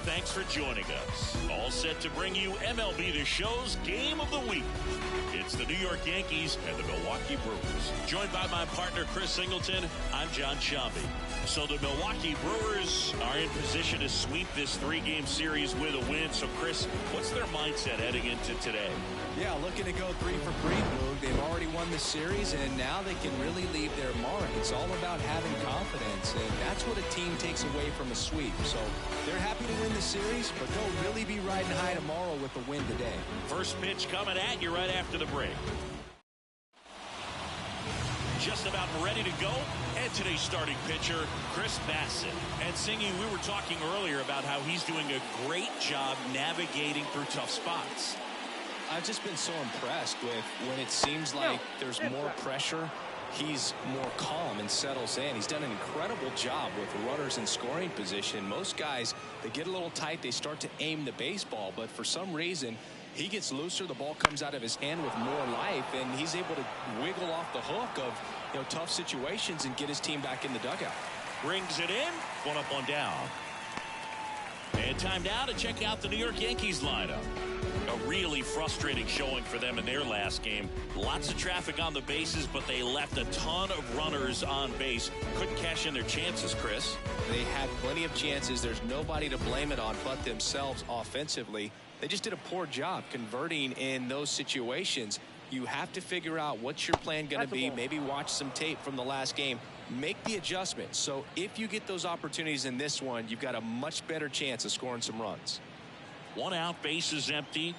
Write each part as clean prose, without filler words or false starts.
thanks for joining us. All set to bring you MLB The Show's Game of the Week. It's the New York Yankees and the Milwaukee Brewers. Joined by my partner, Chris Singleton, I'm John Shambi. So the Milwaukee Brewers are in position to sweep this three-game series with a win. So, Chris, what's their mindset heading into today? Yeah, looking to go 3 for 3, Boog. They've already won the series, and now they can really leave their mark. It's all about having confidence, and that's what a team takes away from a sweep. So they're happy to win the series, but they'll really be riding high tomorrow with the win today. First pitch coming at you right after the break. Just about ready to go. And today's starting pitcher, Chris Bassitt. And Singy, we were talking earlier about how he's doing a great job navigating through tough spots. I've just been so impressed with when it seems like there's more pressure, he's more calm and settles in. He's done an incredible job with runners in scoring position. Most guys, they get a little tight, they start to aim the baseball, but for some reason, he gets looser, the ball comes out of his hand with more life, and he's able to wiggle off the hook of tough situations and get his team back in the dugout. Brings it in, one up, one down. And time now to check out the New York Yankees lineup. A really frustrating showing for them in their last game. Lots of traffic on the bases, but they left a ton of runners on base. Couldn't cash in their chances, Chris. They had plenty of chances. There's nobody to blame it on but themselves offensively. They just did a poor job converting in those situations. You have to figure out what's your plan going to be. Maybe watch some tape from the last game. Make the adjustment. So if you get those opportunities in this one, you've got a much better chance of scoring some runs. One out, base is empty.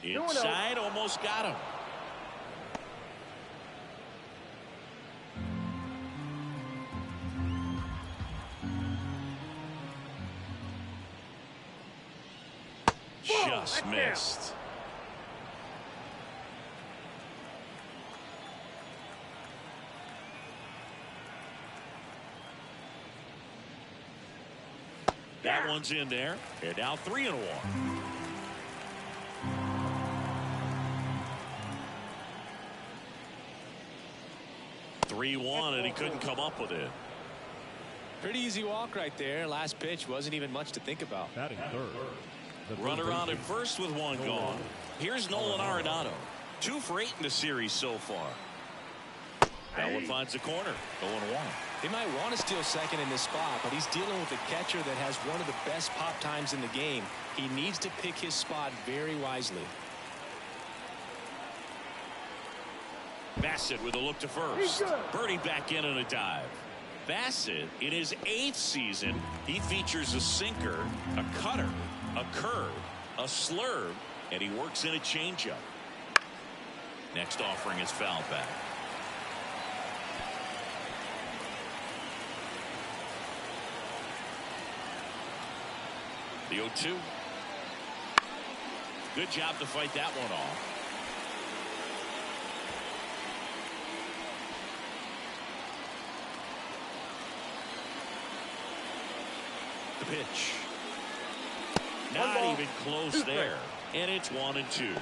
Inside, almost got him. Just missed. That one's in there. They're now 3-1. And he couldn't come up with it. Pretty easy walk right there. Last pitch wasn't even much to think about. Batting third. Runner on at first with one gone. Here's Nolan Arenado. 2 for 8 in the series so far. That one finds the corner. 0-1. He might want to steal second in this spot, but he's dealing with a catcher that has one of the best pop times in the game. He needs to pick his spot very wisely. Bassitt with a look to first. Birdie back in on a dive. Bassitt, in his 8th season, he features a sinker, a cutter, a curve, a slurve, and he works in a changeup. Next offering is fouled back. The 0-2. Good job to fight that one off. The pitch. Not even close there. And it's 1-2.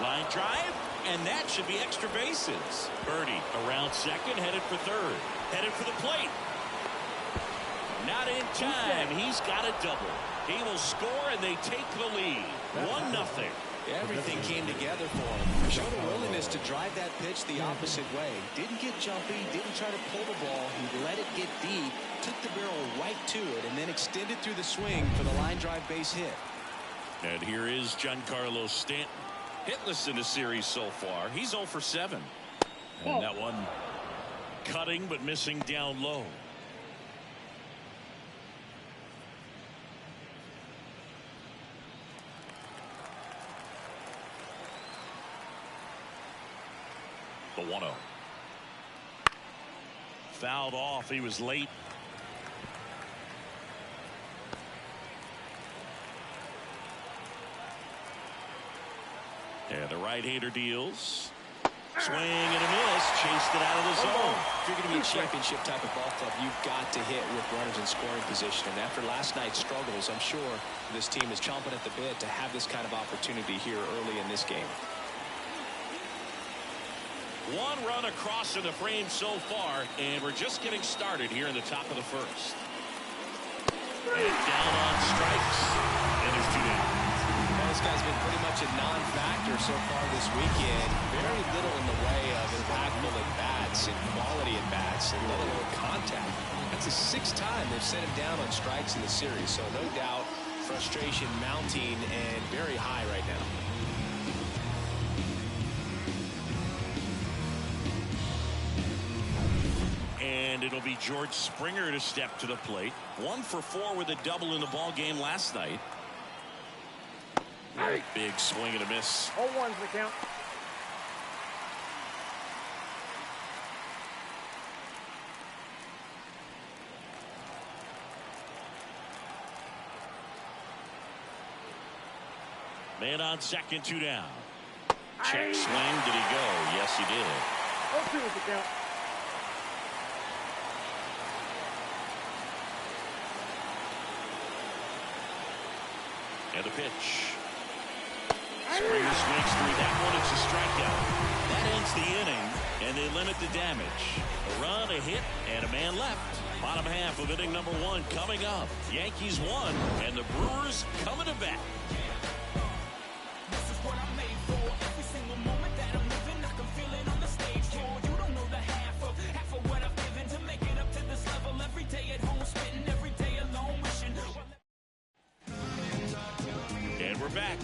Line drive, and that should be extra bases. Birdie around second, headed for third. Headed for the plate. Not in time. He's got a double. He will score, and they take the lead. 1-0. Everything came together for him. Showed a willingness to drive that pitch the opposite way. Didn't get jumpy, didn't try to pull the ball. He let it get deep, took the barrel right to it, and then extended through the swing for the line drive base hit. And here is Giancarlo Stanton. Hitless in the series so far. He's 0 for 7. And that one cutting but missing down low. The 1-0. Fouled off. He was late. And the right-hander deals. Swing and a miss. chased it out of the zone. If you're going to be a championship type of ball club, you've got to hit with runners in scoring position. And after last night's struggles, I'm sure this team is chomping at the bit to have this kind of opportunity here early in this game. One run across in the frame so far, and we're just getting started here in the top of the first. And down on strikes, and there's 2 down. This guy's been pretty much a non-factor so far this weekend. Very little in the way of impactful at-bats and quality at-bats and let alone contact. That's the 6th time they've set him down on strikes in the series. So no doubt frustration mounting and very high right now. And it'll be George Springer to step to the plate. 1 for 4 with a double in the ball game last night. Big swing and a miss. 0-1's the count. Man on second, 2 down. Check swing. Did he go? Yes, he did. 0-2 is the count. And the pitch. Springer swings through that one. It's a strikeout. That ends the inning, and they limit the damage. A run, a hit, and a man left. Bottom half of inning number 1 coming up. Yankees won, and the Brewers coming to bat. This is what I'm made for. Every single moment that I'm living, I can feel it on the stage floor. You don't know the half of what I've given to make it up to this level. Every day at home, spitting every day alone, wishing. And we're back.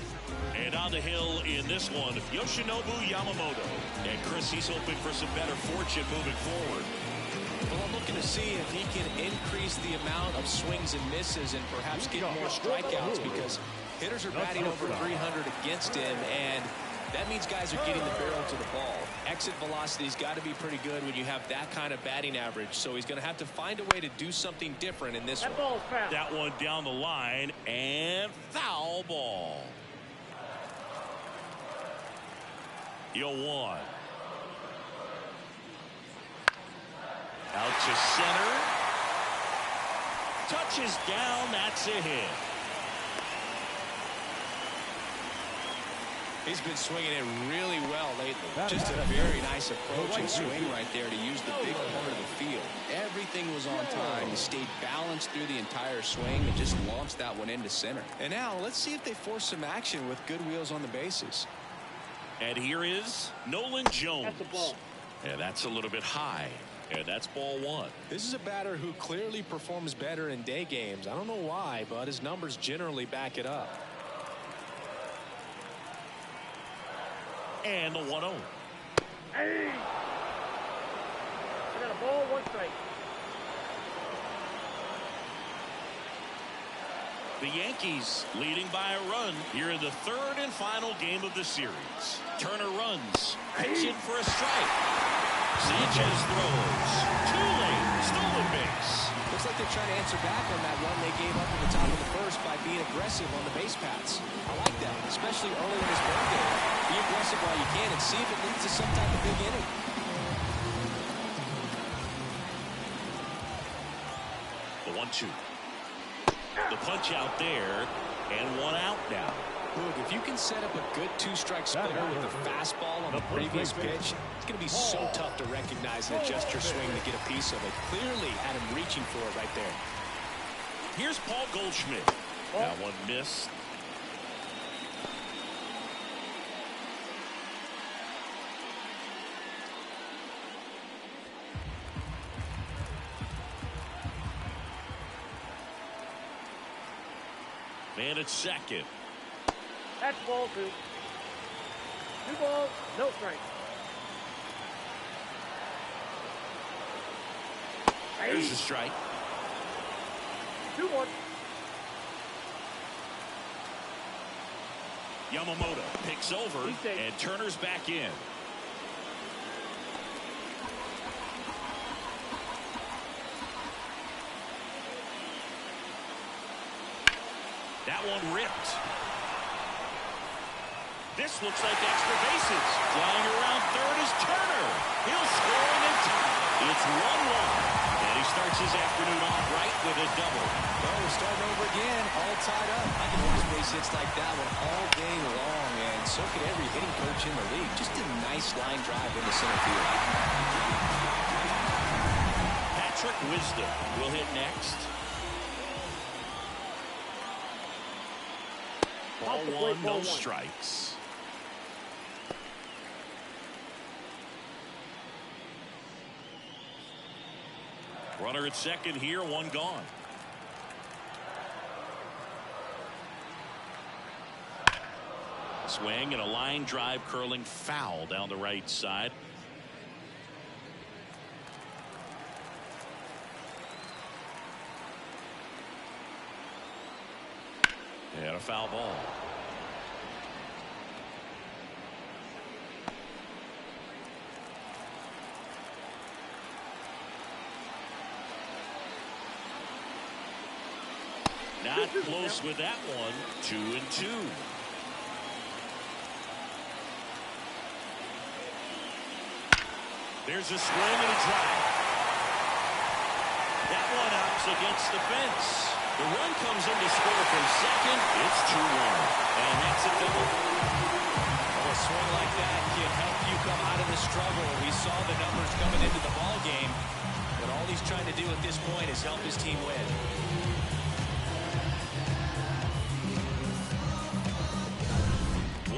And on the hill in this one, Yoshinobu Yamamoto. And Chris, he's hoping for some better fortune moving forward. Well, I'm looking to see if he can increase the amount of swings and misses and perhaps get more strikeouts, because hitters are batting over 300 against him, and that means guys are getting the barrel to the ball. Exit velocity's got to be pretty good when you have that kind of batting average, so he's going to have to find a way to do something different in this one. That ball's foul. That one down the line, and foul ball. 0-1. Out to center. Touches down. That's a hit. He's been swinging it really well lately. Just a very nice approach and swing right there to use the big part of the field. Everything was on time. He stayed balanced through the entire swing and just launched that one into center. And now let's see if they force some action with good wheels on the bases. And here is Nolan Jones. That's the ball. And that's a little bit high. And that's ball 1. This is a batter who clearly performs better in day games. I don't know why, but his numbers generally back it up. And the 1-0. Hey! I got a ball, 1 strike. The Yankees leading by a run here in the 3rd and final game of the series. Turner runs. Pitch in for a strike. Sanchez throws. Too late. Stolen base. Looks like they're trying to answer back on that run they gave up at the top of the first by being aggressive on the base paths. I like that, especially early in this ball game. Be aggressive while you can and see if it leads to some type of big inning. The 1-2. The punch out there, and 1 out now. Look, if you can set up a good 2-strike splitter with a fastball on the previous pitch, it's going to be so tough to recognize and adjust your swing to get a piece of it. Clearly had him reaching for it right there. Here's Paul Goldschmidt. That one missed. Man at second. That's ball 2. 2 balls, no strike. There's the strike. 2-1. Yamamoto picks over, and Turner's back in. That one ripped. This looks like extra bases. Flying around third is Turner. He'll It's 1-1. And he starts his afternoon off right with a double. Well, we're starting over again, all tied up. I can watch base hits like that one all day long, and so could every hitting coach in the league. Just a nice line drive into center field. Patrick Wisdom will hit next. Ball one, no strikes. Runner at second here, one gone. Swing and a line drive curling foul down the right side. And a foul ball. Not close with that one. 2-2. There's a swing and a drive. That one out's against the fence. The run comes in to score from second. It's 2-1. And that's a double. Well, a swing like that can help you come out of the struggle. We saw the numbers coming into the ball game. But all he's trying to do at this point is help his team win.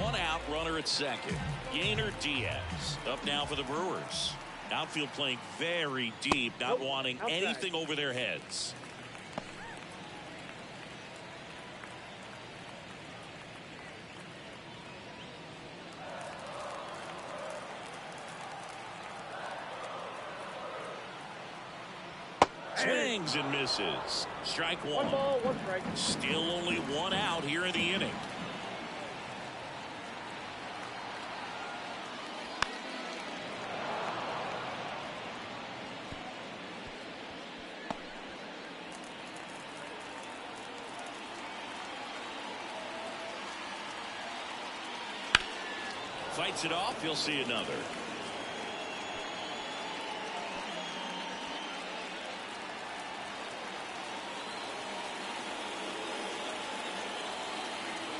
One out, runner at second. Gainer Diaz up now for the Brewers. Outfield playing very deep, not wanting anything over their heads. Swings and misses. Strike one. 1 ball, 1 strike. Still only one out here in the inning. Fights it off. You'll see another.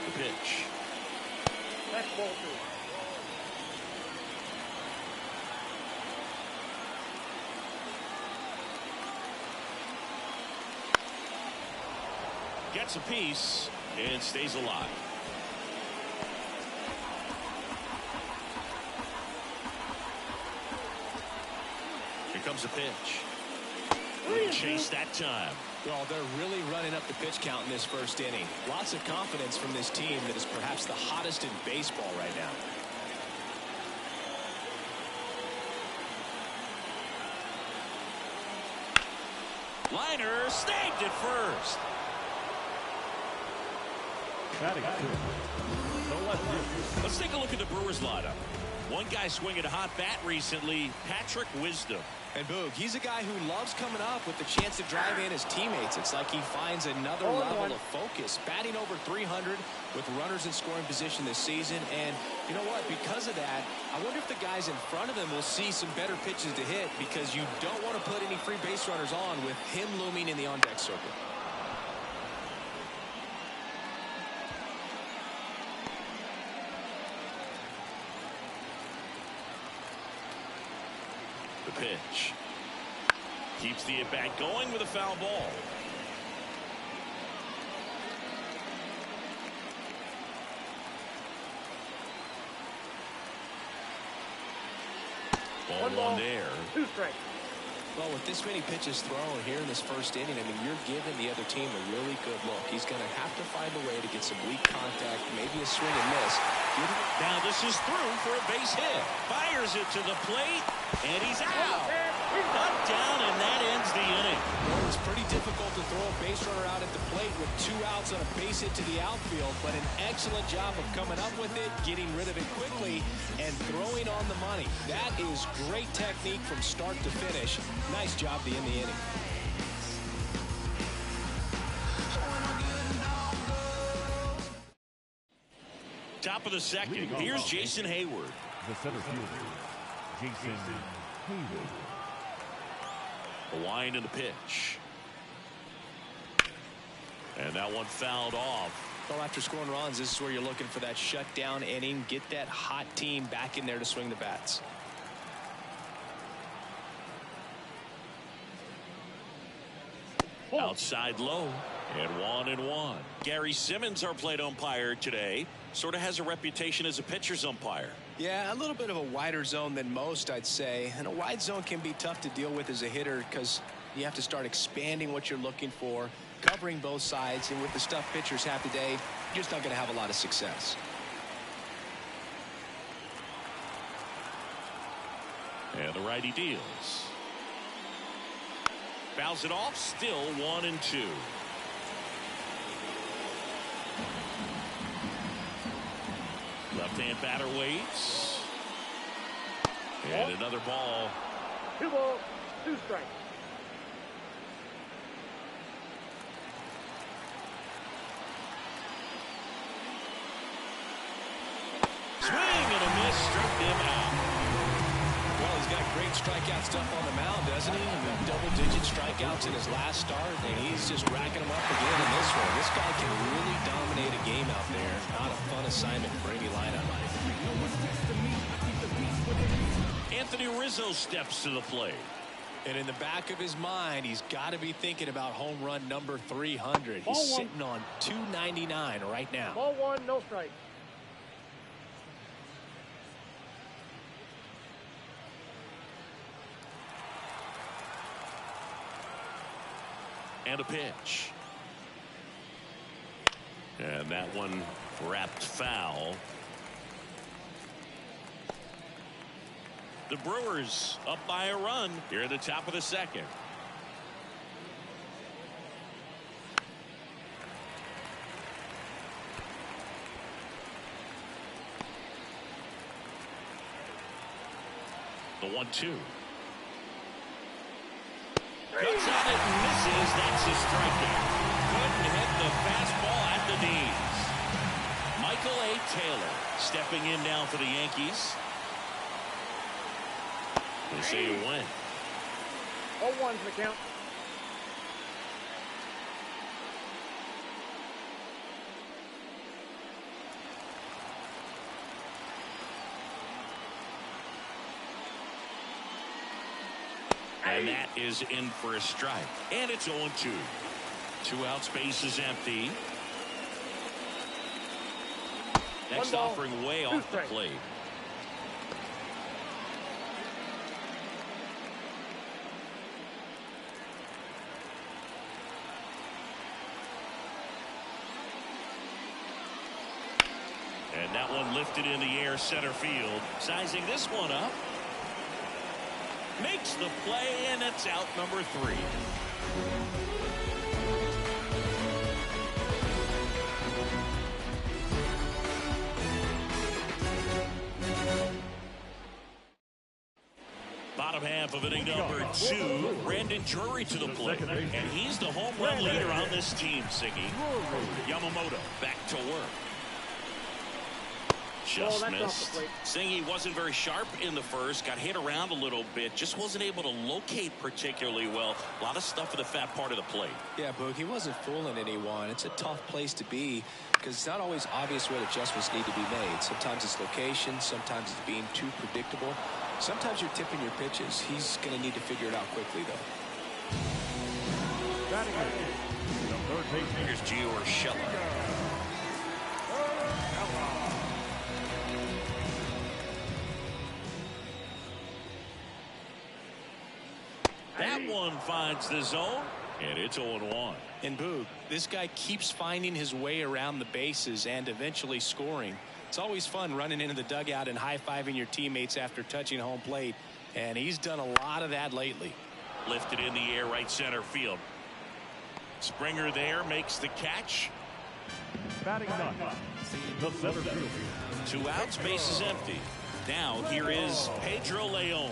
The pitch. That's ball 2. Gets a piece and stays alive. Here comes a pitch. Little chase that time. Well, they're really running up the pitch count in this first inning. Lots of confidence from this team that is perhaps the hottest in baseball right now. Liner snagged it first. Let's take a look at the Brewers lineup. One guy swinging a hot bat recently, Patrick Wisdom. And Boog, he's a guy who loves coming up with the chance to drive in his teammates. It's like he finds another level of focus. Batting over 300 with runners in scoring position this season. And you know what? Because of that, I wonder if the guys in front of him will see some better pitches to hit, because you don't want to put any free base runners on with him looming in the on-deck circle. The pitch. Keeps the at-bat going with a foul ball. Ball 1 there. 2 strikes. Well, with this many pitches thrown here in this first inning, I mean, you're giving the other team a really good look. He's going to have to find a way to get some weak contact, maybe a swing and miss. Now this is through for a base hit. Fires it to the plate, and he's out. Up, down, and that ends the inning. Well, it's pretty difficult to throw a base runner out at the plate with 2 outs on a base hit to the outfield, but an excellent job of coming up with it, getting rid of it quickly, and throwing on the money. That is great technique from start to finish. Nice job to end the inning. Top of the second. Here's Jason Hayward. The center fielder, Jason Hayward. The wind and the pitch. And that one fouled off. Well, after scoring runs, this is where you're looking for that shutdown inning. Get that hot team back in there to swing the bats. Outside low. And 1-1. Gary Simmons, our plate umpire today, sort of has a reputation as a pitcher's umpire. Yeah, a little bit of a wider zone than most, I'd say. And a wide zone can be tough to deal with as a hitter because you have to start expanding what you're looking for, covering both sides. And with the stuff pitchers have today, you're just not going to have a lot of success. And the righty deals. Fouls it off. Still 1-2. Left-hand batter waits. And another ball. 2 balls, 2 strikes. Swing and a miss. Struck him out. Well, he's got great strikeout stuff on the mound, doesn't he? I mean, double-digit strikeouts in his last start, and he's just racking them up again in this one. This guy can really dominate a game out there. Not a fun assignment for any lineup. Anthony Rizzo steps to the plate. And in the back of his mind, he's got to be thinking about home run number 300. Ball He's one. sitting on 299 right now. Ball 1, no strike. And a pitch. And that one wrapped foul. The Brewers up by a run here at the top of the second. The 1-2. Cuts on it and misses. That's a strikeout. Couldn't hit the fastball at the knees. Michael A. Taylor stepping in now for the Yankees. They say a win. 0-1's the count. And that is in for a strike. And it's 0-2. 2 outs, base is empty. Next 1 ball, offering way 2 off the strikes. plate. And that one lifted in the air, center field. Sizing this one up. Makes the play, and it's out number 3. Bottom half of inning number 2. Brandon Drury to the plate. And he's the home run leader on this team, Siggy. Yamamoto back to work. Just that's off the missed. plate. Singy wasn't very sharp in the first. Got hit around a little bit. Just wasn't able to locate particularly well. A lot of stuff in the fat part of the plate. Yeah, Boog, he wasn't fooling anyone. It's a tough place to be because it's not always obvious what adjustments need to be made. Sometimes it's location. Sometimes it's being too predictable. Sometimes you're tipping your pitches. He's going to need to figure it out quickly, though. Here's Gio Urshela. That one finds the zone, and it's 0-1. And Boog, this guy keeps finding his way around the bases and eventually scoring. It's always fun running into the dugout and high-fiving your teammates after touching home plate, and he's done a lot of that lately. Lifted in the air, right center field. Springer there makes the catch. Batting ninth, the center fielder. 2 outs, base is empty. Now here is Pedro Leon.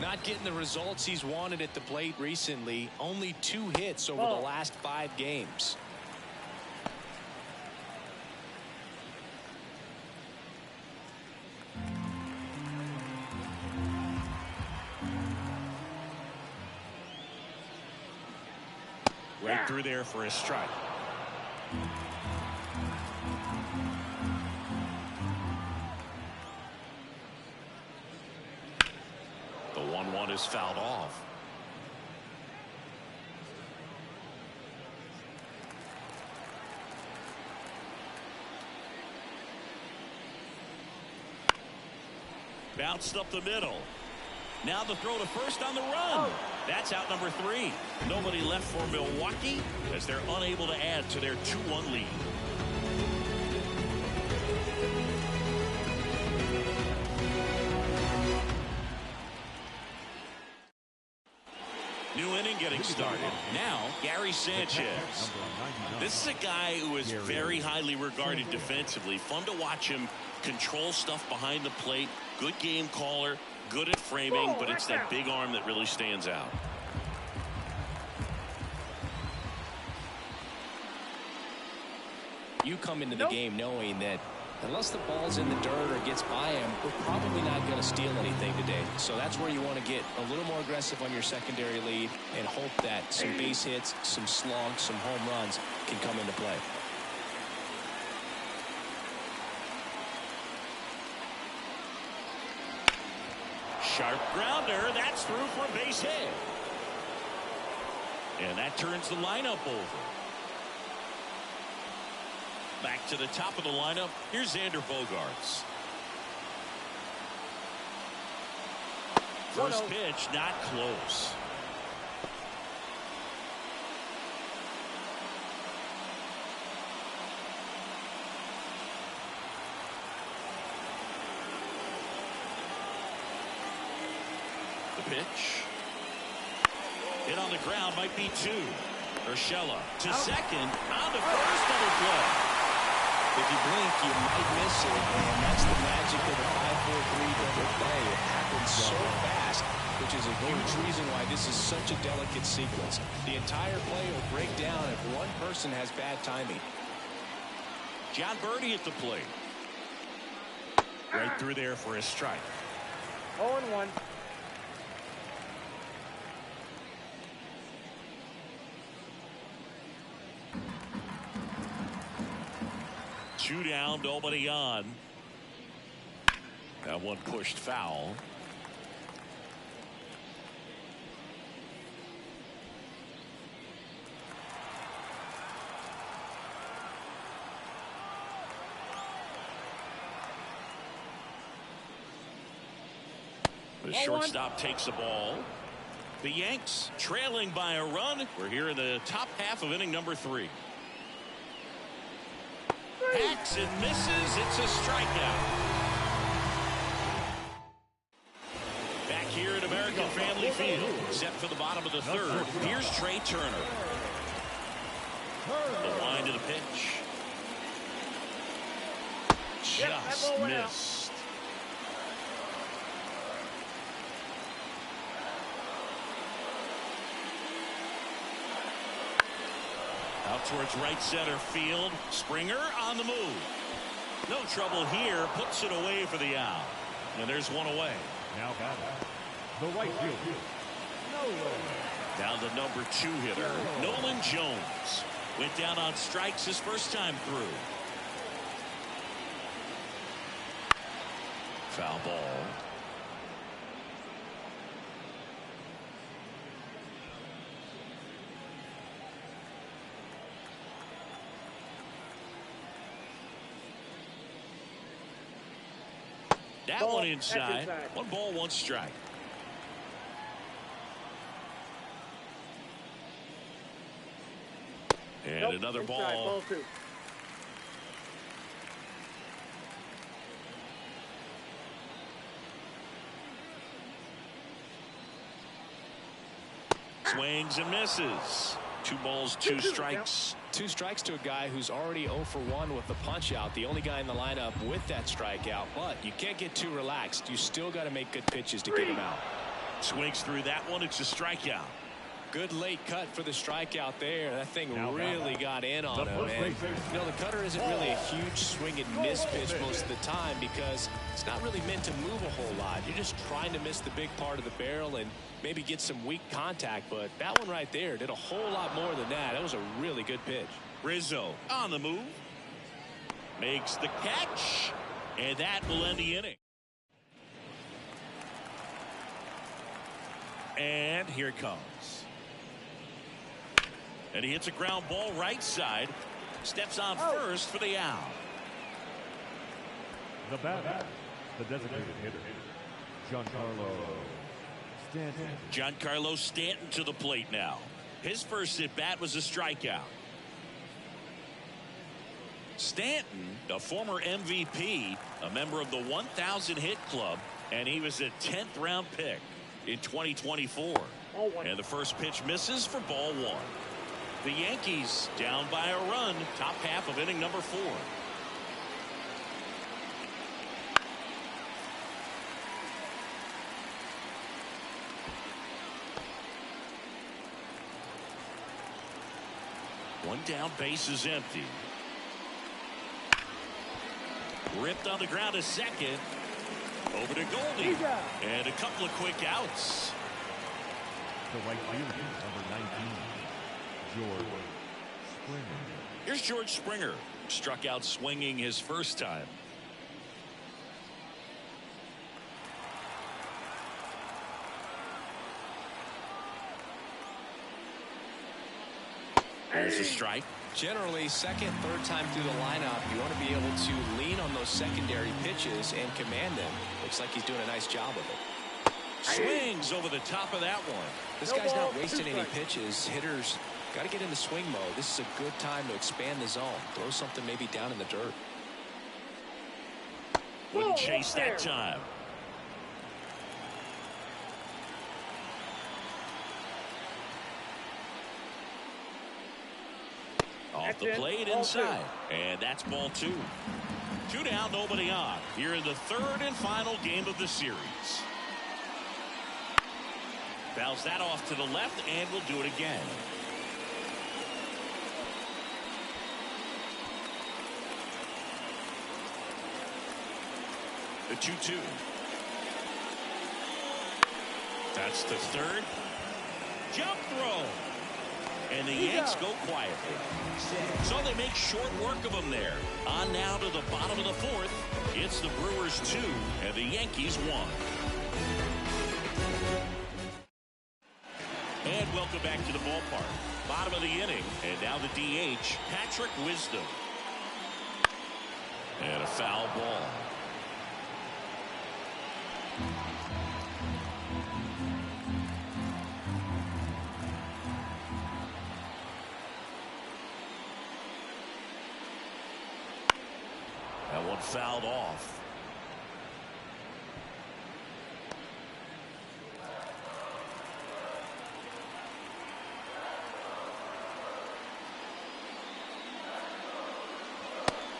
Not getting the results he's wanted at the plate recently. Only 2 hits over the last 5 games. Right through there for a strike. The 1-1 is fouled off. Bounced up the middle. Now the throw to first on the run. That's out number 3. Nobody left for Milwaukee as they're unable to add to their 2-1 lead. New inning getting started. Now, Gary Sanchez. This is a guy who is very highly regarded defensively. Fun to watch him control stuff behind the plate. Good game caller. Good at framing, but it's that big arm that really stands out. You come into the game knowing that unless the ball's in the dirt or gets by him, we're probably not going to steal anything today. So that's where you want to get a little more aggressive on your secondary lead and hope that some base hits, some slugs, some home runs can come into play. Sharp grounder. That's through for a base hit. And that turns the lineup over. Back to the top of the lineup. Here's Xander Bogaerts. First pitch, not close. The pitch. Hit on the ground, might be 2. Urshela to second, on to first, double play. If you blink, you might miss it, and that's the magic of the 5-4-3 double play. It happens so fast, which is a huge reason why this is such a delicate sequence. The entire play will break down if one person has bad timing. John Birdie at the plate. Right through there for a strike. 0-1. Two down, nobody on. That one pushed foul. The shortstop takes the ball. The Yanks trailing by a run. We're here in the top half of inning number 3. Hacks and misses. It's a strikeout. Back here at American Family Field, set for the bottom of the 3rd. Here's Trey Turner. The line to the pitch. Just missed. Out towards right center field. Springer on the move. No trouble here. Puts it away for the out. And there's one away. Now batting, the right field. Down the number 2 hitter, Nolan Jones. Went down on strikes his first time through. Foul ball. That one inside. 1 ball, 1 strike. And another ball. Swings and misses. 2 balls, 2 strikes. 2 strikes to a guy who's already 0 for 1 with the punch out. The only guy in the lineup with that strikeout. But you can't get too relaxed. You still got to make good pitches to get him out. Swings through that one. It's a strikeout. Good late cut for the strikeout there. That thing Now really got in on him. first And, baseman. you know, the cutter isn't really a huge swing and miss pitch most of the time because it's not really meant to move a whole lot. You're just trying to miss the big part of the barrel and maybe get some weak contact. But that one right there did a whole lot more than that. That was a really good pitch. Rizzo on the move. Makes the catch. And that will end the inning. And here it comes. And he hits a ground ball right side. Steps on first for the out. The batter, the designated hitter, Giancarlo Stanton. Giancarlo Stanton to the plate now. His first at bat was a strikeout. Stanton, a former MVP, a member of the 1,000 hit club, and he was a 10th round pick in 2024. And the first pitch misses for ball one. The Yankees down by a run, top half of inning number 4. One down, base is empty. Ripped on the ground to second. Over to Goldie. And a couple of quick outs. The right fielder, number 19, George Springer. Here's George Springer. Struck out swinging his first time. There's a strike. Generally, second, third time through the lineup, you want to be able to lean on those secondary pitches and command them. Looks like he's doing a nice job of it. Swings over the top of that one. This guy's not wasting any pitches. Hitters got to get into swing mode. This is a good time to expand the zone. Throw something maybe down in the dirt. Wouldn't chase that time. Off the plate inside. And that's ball 2. 2 down, nobody on. Here in the third and final game of the series. Fouls that off to the left, and we'll do it again. The 2-2. That's the third. Jump throw. And the Yanks go quietly. So they make short work of them there. On now to the bottom of the fourth. It's the Brewers 2 and the Yankees 1. And welcome back to the ballpark. Bottom of the inning. And now the DH, Patrick Wisdom. And a foul ball. That one fouled off.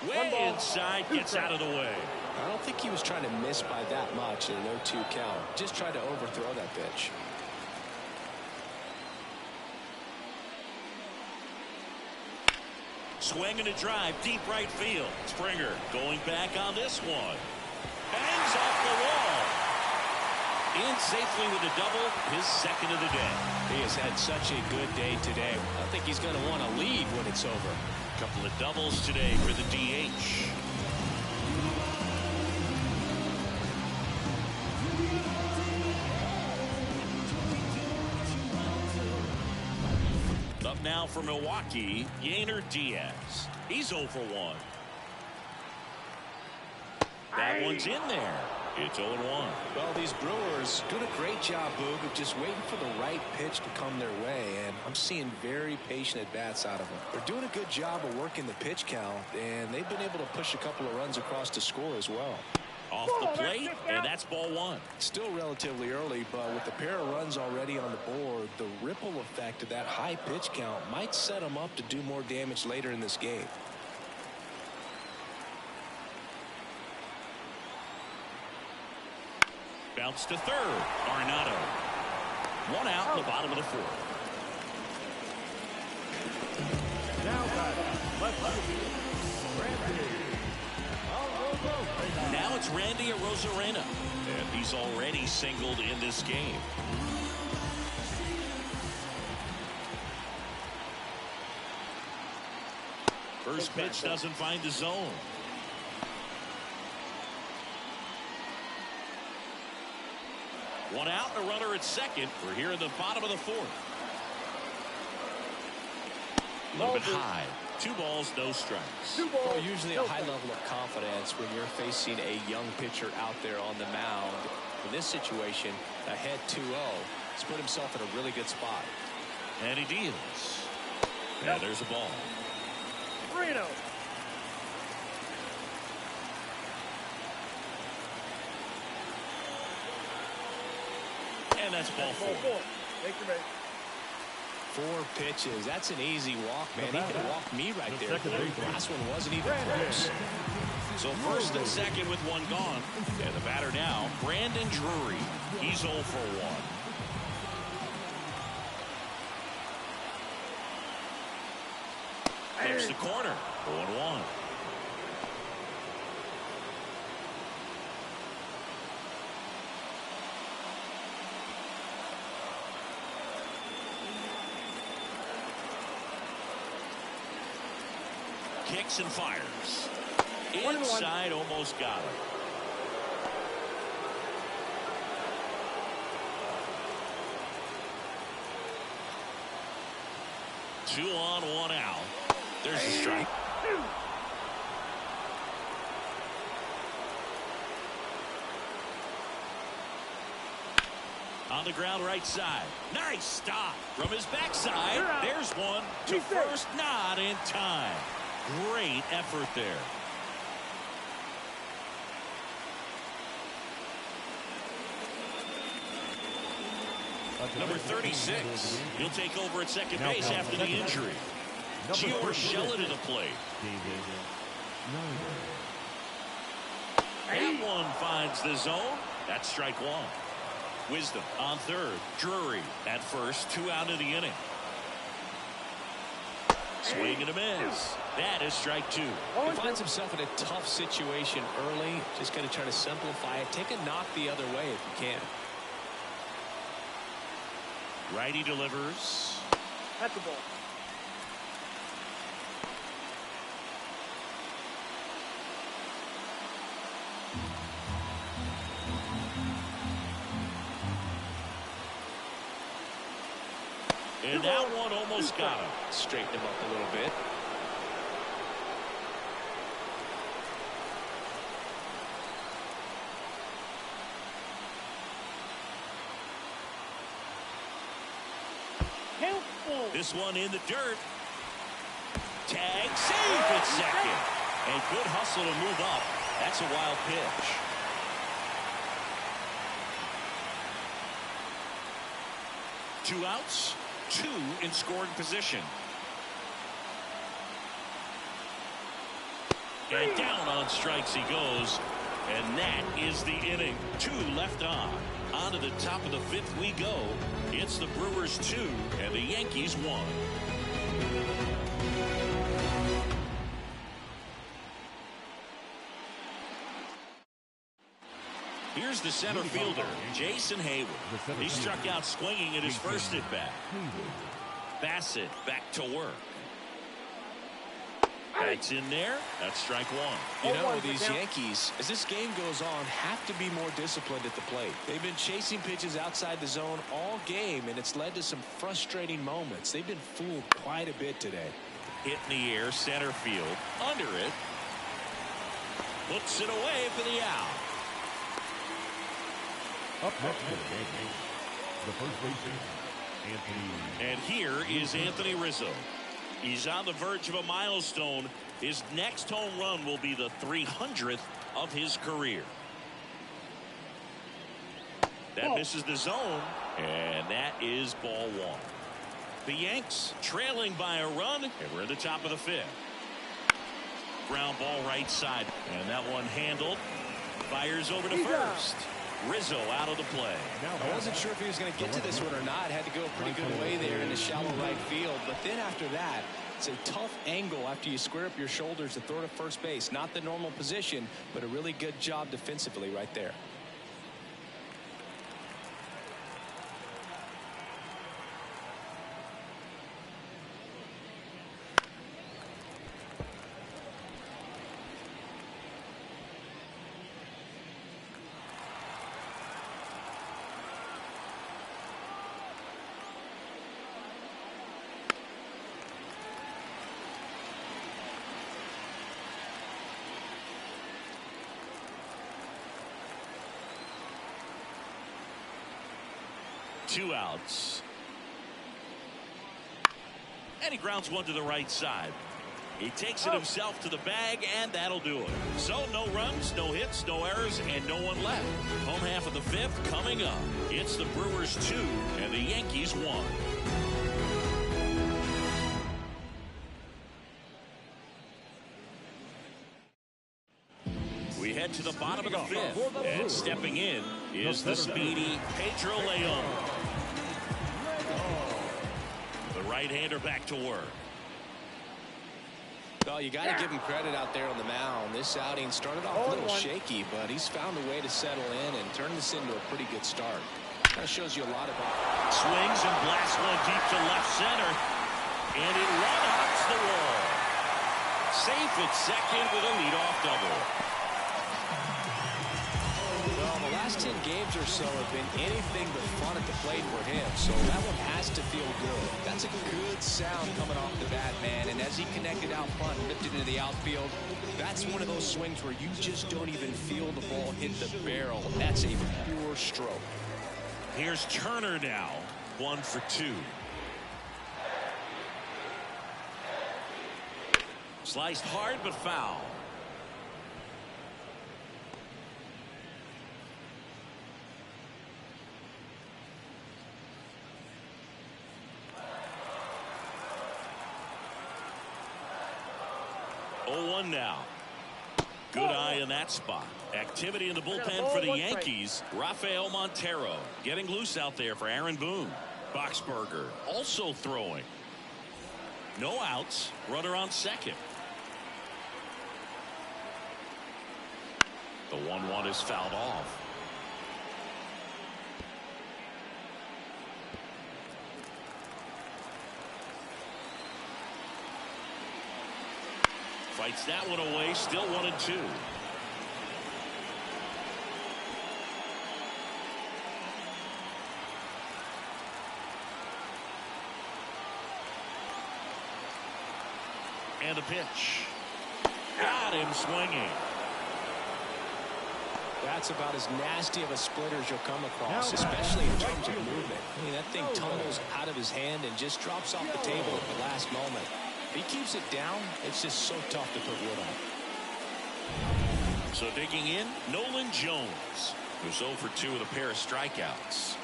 Way inside, gets out of the way. I don't think he was trying to miss by that much in an 0-2 count. Just tried to overthrow that pitch. Swing and a drive, deep right field. Springer going back on this one. Hangs off the wall. In safely with a double, his second of the day. He has had such a good day today. I think he's going to want to lead when it's over. Couple of doubles today for the DH. Up now for Milwaukee, Yainer Diaz. He's 0 for 1. That one's in there. It's 0-1. Well, these Brewers doing a great job, Boog, of just waiting for the right pitch to come their way, and I'm seeing very patient at-bats out of them. They're doing a good job of working the pitch count, and they've been able to push a couple of runs across the score as well. Off the plate, and that's ball 1. Still relatively early, but with a pair of runs already on the board, the ripple effect of that high pitch count might set them up to do more damage later in this game. Bounce to third. Arenado. One out in the bottom of the fourth. Now batting, left field, Randy Arozarena. Now it's Randy Arozarena, and he's already singled in this game. First pitch doesn't find the zone. One out, a runner at second. We're here in the bottom of the fourth. A little bit high. 2 balls, no strikes. Well, usually a high level of confidence when you're facing a young pitcher out there on the mound. In this situation, ahead 2-0, he's put himself in a really good spot. And he deals. Yeah, there's a ball. 3-0. And that's ball 4. Take your base. 4 pitches. That's an easy walk, man. He could have walked me right there. The last one wasn't even close. So first and second with 1 gone. And the batter now, Brandon Drury. He's 0 for 1. There's the corner. 0-1. Kicks and fires. Inside, almost got it. Two on, 1 out. There's a strike. On the ground right side. Nice stop from his backside. There's one to first, not in time. Great effort there. Number 36. He'll take over at second base after the injury. Gio Urshela to the plate. That one finds the zone. That's strike 1. Wisdom on third. Drury at first. 2 out of the inning. Swing and a miss. That is strike 2. He finds himself in a tough situation early. Just going to try to simplify it. Take a knock the other way if you can. Righty delivers. That's the ball. And that one almost got him. Straighten him up a little bit. This one in the dirt. Tag safe at second. And good hustle to move up. That's a wild pitch. Two outs, 2 in scoring position. And down on strikes he goes. And that is the inning. 2 left on. On to the top of the 5th we go. It's the Brewers 2 and the Yankees 1. Here's the center fielder, Jason Hayward. He struck out swinging at his first at bat. Bassett back to work. That's in there. That's strike 1. You know, these Yankees, as this game goes on, have to be more disciplined at the plate. They've been chasing pitches outside the zone all game, and it's led to some frustrating moments. They've been fooled quite a bit today. Hit in the air, center field. Under it. Puts it away for the out. Up next for the game, the first baseman, Anthony. And here is Anthony Rizzo. He's on the verge of a milestone. His next home run will be the 300th of his career. That misses the zone, and that is ball 1. The Yanks trailing by a run, and we're at the top of the 5th. Ground ball right side, and that one handled. Fires over to first. Rizzo out of the play. I wasn't sure if he was going to get to this one or not. Had to go a pretty good way there in the shallow right field. But then after that, it's a tough angle after you square up your shoulders to throw to first base. Not the normal position, but a really good job defensively right there. Two outs. And he grounds one to the right side. He takes it himself to the bag, and that'll do it. So no runs, no hits, no errors, and no one left. Home half of the fifth coming up. It's the Brewers 2 and the Yankees 1. We head to the bottom of the fifth, and stepping in is the speedy Pedro Leon. The right-hander back to work. Well, you got to give him credit out there on the mound. This outing started off a little shaky, but he's found a way to settle in and turn this into a pretty good start. That shows you a lot about. Swings and blasts one deep to left center, and it run-outs the wall. Safe at second with a leadoff double. Well, the last 10 games or so have been anything but fun at the plate for him, so that one has to feel good. That's a good sound coming off the bat, man, and as he connected out front and lifted into the outfield, that's one of those swings where you just don't even feel the ball hit the barrel. That's a pure stroke. Here's Turner now, 1 for 2. Sliced hard but foul. Oh, 1 now. Good eye in that spot. Activity in the bullpen for the Yankees. Rafael Montero getting loose out there for Aaron Boone. Boxberger also throwing. No outs. Runner on second. The 1-1 is fouled off. Fights that one away. Still 1-2. And a pitch. Got him swinging. That's about as nasty of a splitter as you'll come across, especially in terms of movement. I mean, that thing tumbles out of his hand and just drops off the table at the last moment. If he keeps it down, it's just so tough to put wood on. So digging in, Nolan Jones, who's 0 for 2 with a pair of strikeouts.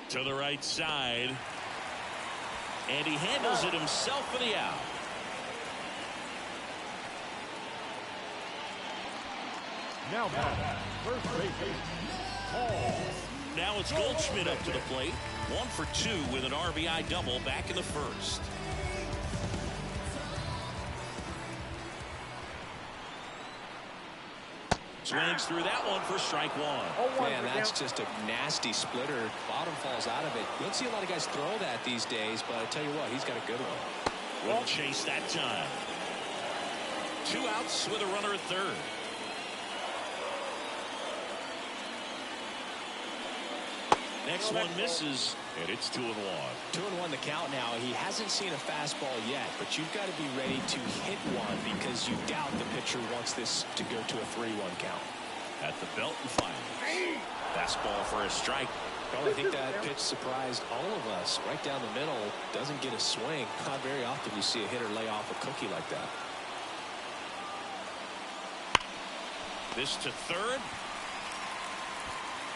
To the right side. And he handles it himself for the out. Now first base, Paul. Now it's Goldschmidt up to the plate. 1 for 2 with an RBI double back in the first. Swings through that one for strike 1. Man, that's just a nasty splitter. Bottom falls out of it. You don't see a lot of guys throw that these days, but I tell you what, he's got a good one. Will chase that time. 2 outs with a runner at third. Next one misses, and it's 2-1. 2-1 the count now. He hasn't seen a fastball yet, but you've got to be ready to hit one because you doubt the pitcher wants this to go to a 3-1 count. At the belt and finals. Fastball for a strike. Well, I think that pitch surprised all of us. Right down the middle, doesn't get a swing. Not very often you see a hitter lay off a cookie like that. This to third.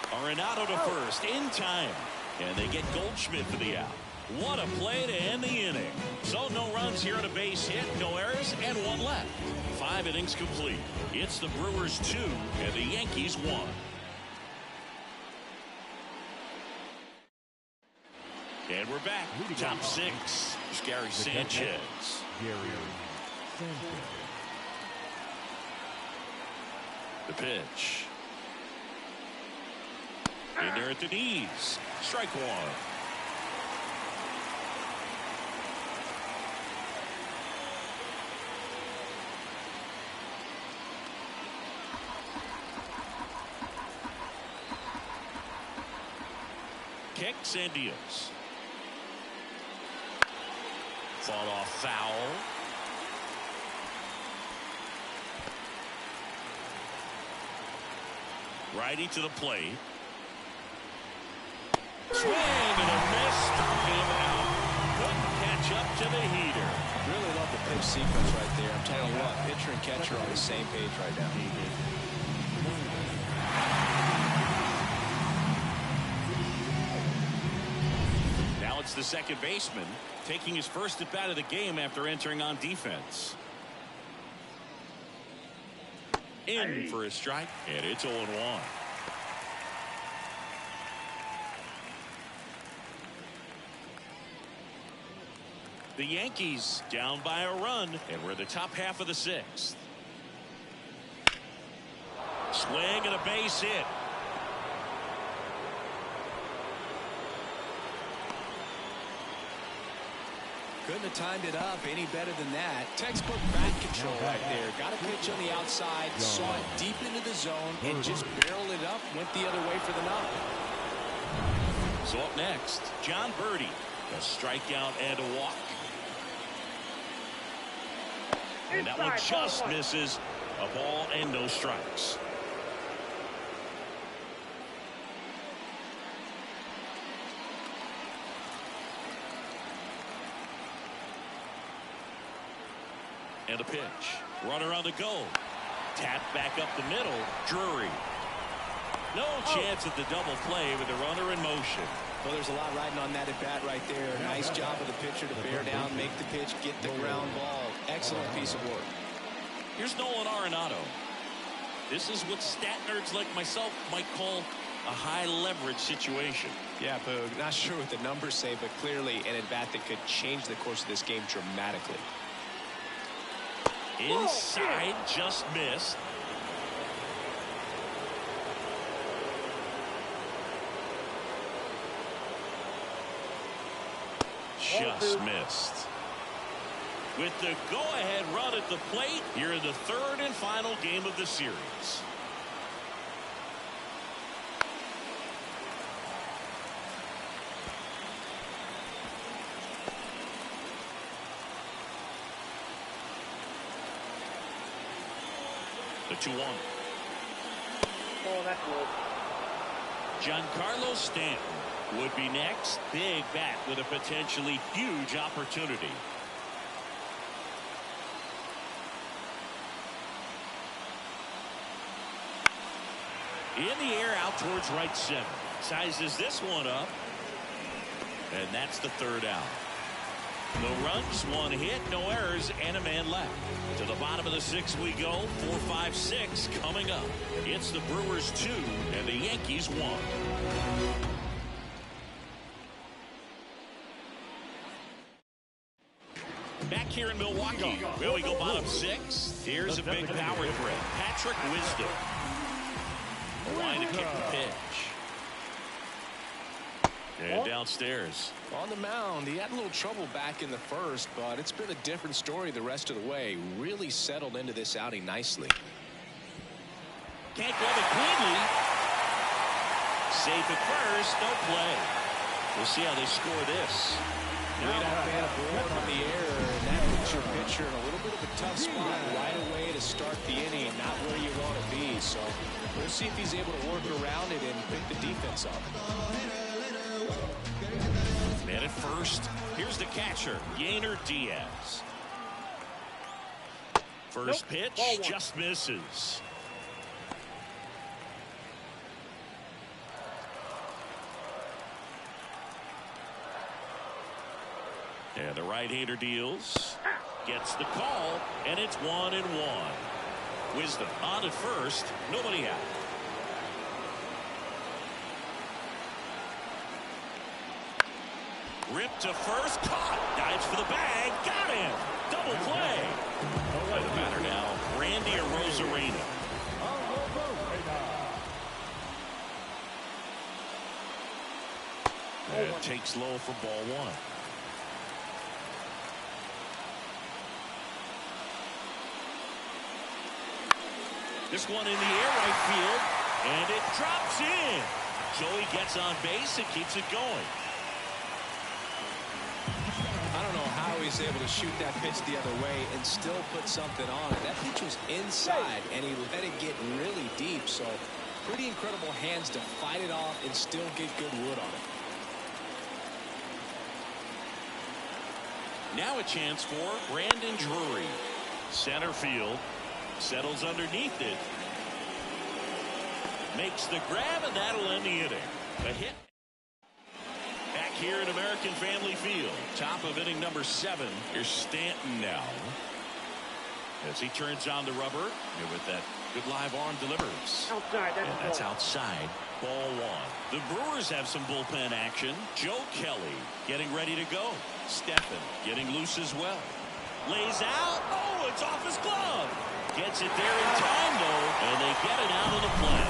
Arenado to first in time, and they get Goldschmidt for the out. What a play to end the inning. So no runs here on a base hit, no errors, and one left. 5 innings complete. It's the Brewers 2 and the Yankees 1. And we're back. Top 6. It's Gary Sanchez. The pitch. In there at the knees. Strike 1. Kicks and deals. Fought off foul. Righty to the plate. Swing and a miss. Struck him out. Couldn't catch up to the heater. Really love the pitch sequence right there. I'm telling you what, pitcher and catcher are on the same page right now. Now it's the second baseman taking his first at bat of the game after entering on defense. In for a strike, and it's 0-1. The Yankees down by a run, and we're in the top half of the 6th. Swing and a base hit. Couldn't have timed it up any better than that. Textbook bat control right there. Got a pitch on the outside, saw it deep into the zone, and just barreled it up, went the other way for the knock. So up next, John Birdie. A strikeout and a walk. And that one just misses. A ball and no strikes. And a pitch. Runner on the go. Tap back up the middle. Drury. No chance at the double play with the runner in motion. Well, there's a lot riding on that at bat right there. Nice job of the pitcher to bear down, make the pitch, get the ground ball. Excellent piece of work. Here's Nolan Arenado. This is what stat nerds like myself might call a high leverage situation. Yeah, Boog. Not sure what the numbers say, but clearly an at bat that could change the course of this game dramatically. Inside, just missed. Just missed. With the go-ahead run at the plate, here in the 3rd and final game of the series. The 2-1. Oh, that's low. Giancarlo Stanton would be next. Big bat with a potentially huge opportunity. In the air out towards right center. Sizes this one up. And that's the 3rd out. No runs, 1 hit, no errors, and a man left. To the bottom of the 6th we go. 4, 5, 6 coming up. It's the Brewers 2 and the Yankees 1. Back here in Milwaukee, where we go bottom 6. Here's a big power threat. Patrick Wisdom. A line to kick the pitch. And downstairs. On the mound, he had a little trouble back in the 1st, but it's been a different story the rest of the way. Really settled into this outing nicely. Can't glove it cleanly. Safe at first, no play. We'll see how they score this. Way to bat aboard on the air, and that puts your pitcher in a little bit of a tough spot right away to start the inning, not where you want to be. So we'll see if he's able to work around it and pick the defense up. And at first, here's the catcher, Yainer Diaz. First pitch just misses. And the right-hander deals. Gets the call, and it's 1-1. Wisdom on at first, nobody out. Ripped to first, caught, dives for the bag, got him, double play. By the batter now, Randy Arozarena. And takes low for ball one. This one in the air right field, and it drops in. Joey gets on base and keeps it going. I don't know how he's able to shoot that pitch the other way and still put something on it. That pitch was inside, and he let it get really deep. So pretty incredible hands to fight it off and still get good wood on it. Now a chance for Brandon Drury. Center field. Settles underneath it. Makes the grab, and that'll end the inning. A hit. Back here at American Family Field. Top of inning number 7. Here's Stanton now. As he turns on the rubber. And with that good live arm delivers. Outside. That's outside. Ball 1. The Brewers have some bullpen action. Joe Kelly getting ready to go. Steffen getting loose as well. Lays out. Oh, it's off his glove. Gets it there in time, though, and they get it out of the play.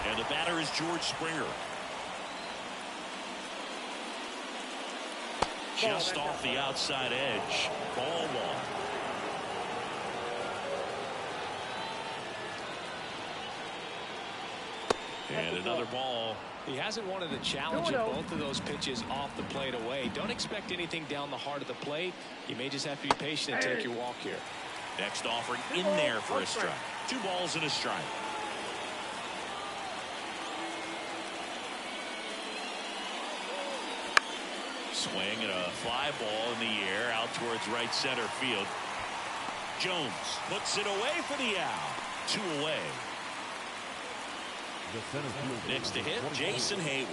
And the batter is George Springer. Just off the outside edge. Ball 1. And another ball. He hasn't wanted to challenge both of those pitches off the plate away. Don't expect anything down the heart of the plate. You may just have to be patient and take your walk here. Next offering in there for a strike. 2 balls and a strike. Swing and a fly ball in the air out towards right center field. Jones puts it away for the out. 2 away. Next to hit, Jason Hayward.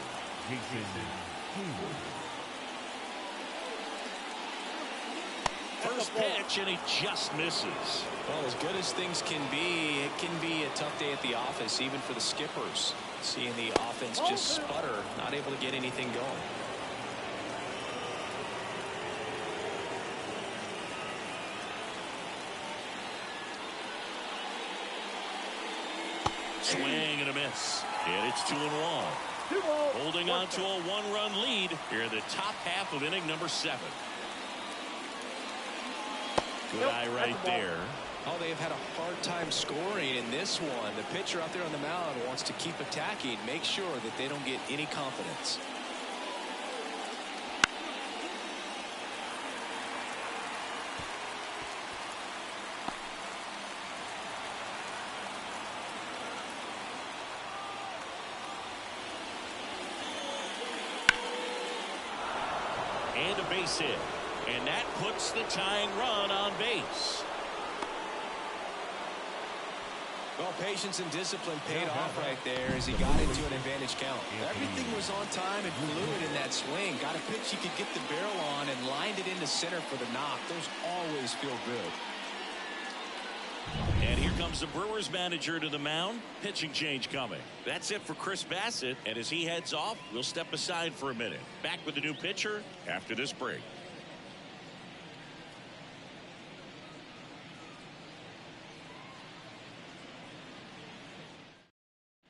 First pitch, and he just misses. Well, as good as things can be, it can be a tough day at the office, even for the skippers. Seeing the offense just sputter, not able to get anything going. Swing and a miss. And it's 2-1. Holding on to a 1-run lead here in the top half of inning number 7. Good eye right there. Oh, they've had a hard time scoring in this one. The pitcher out there on the mound wants to keep attacking, make sure that they don't get any confidence. And a base hit. And that puts the tying run on base. Well, patience and discipline paid off right there as he got into an advantage count. Everything was on time and fluid in that swing. Got a pitch he could get the barrel on and lined it into center for the knock. Those always feel good. And here comes the Brewers manager to the mound. Pitching change coming. That's it for Chris Bassett. And as he heads off, we'll step aside for a minute. Back with the new pitcher after this break.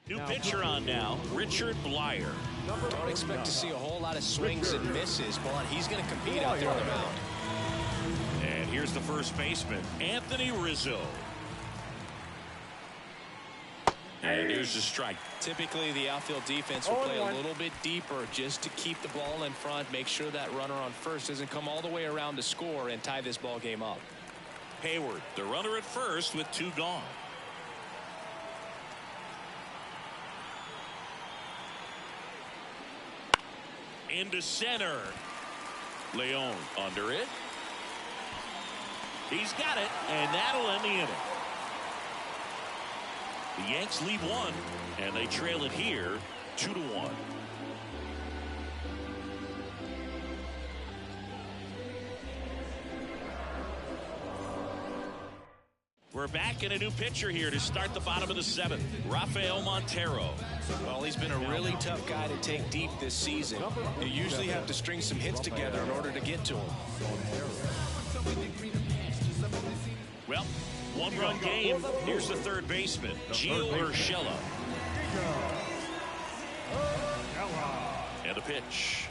New pitcher on now, Richard Blyer. Don't expect to see a whole lot of swings and misses, but he's going to compete out there on the mound. And here's the first baseman, Anthony Rizzo. And here's the strike. Typically, the outfield defense will play a little bit deeper just to keep the ball in front, make sure that runner on first doesn't come all the way around to score and tie this ball game up. Hayward, the runner at first with 2 gone. Into center. Leon under it. He's got it, and that'll end the inning. The Yanks lead 1, and they trail it here 2-1. We're back in a new pitcher here to start the bottom of the 7th. Rafael Montero. Well, he's been a really tough guy to take deep this season. You usually have to string some hits together in order to get to him. Well, one-run game. Here's the third baseman, Gio Urshela. And the pitch.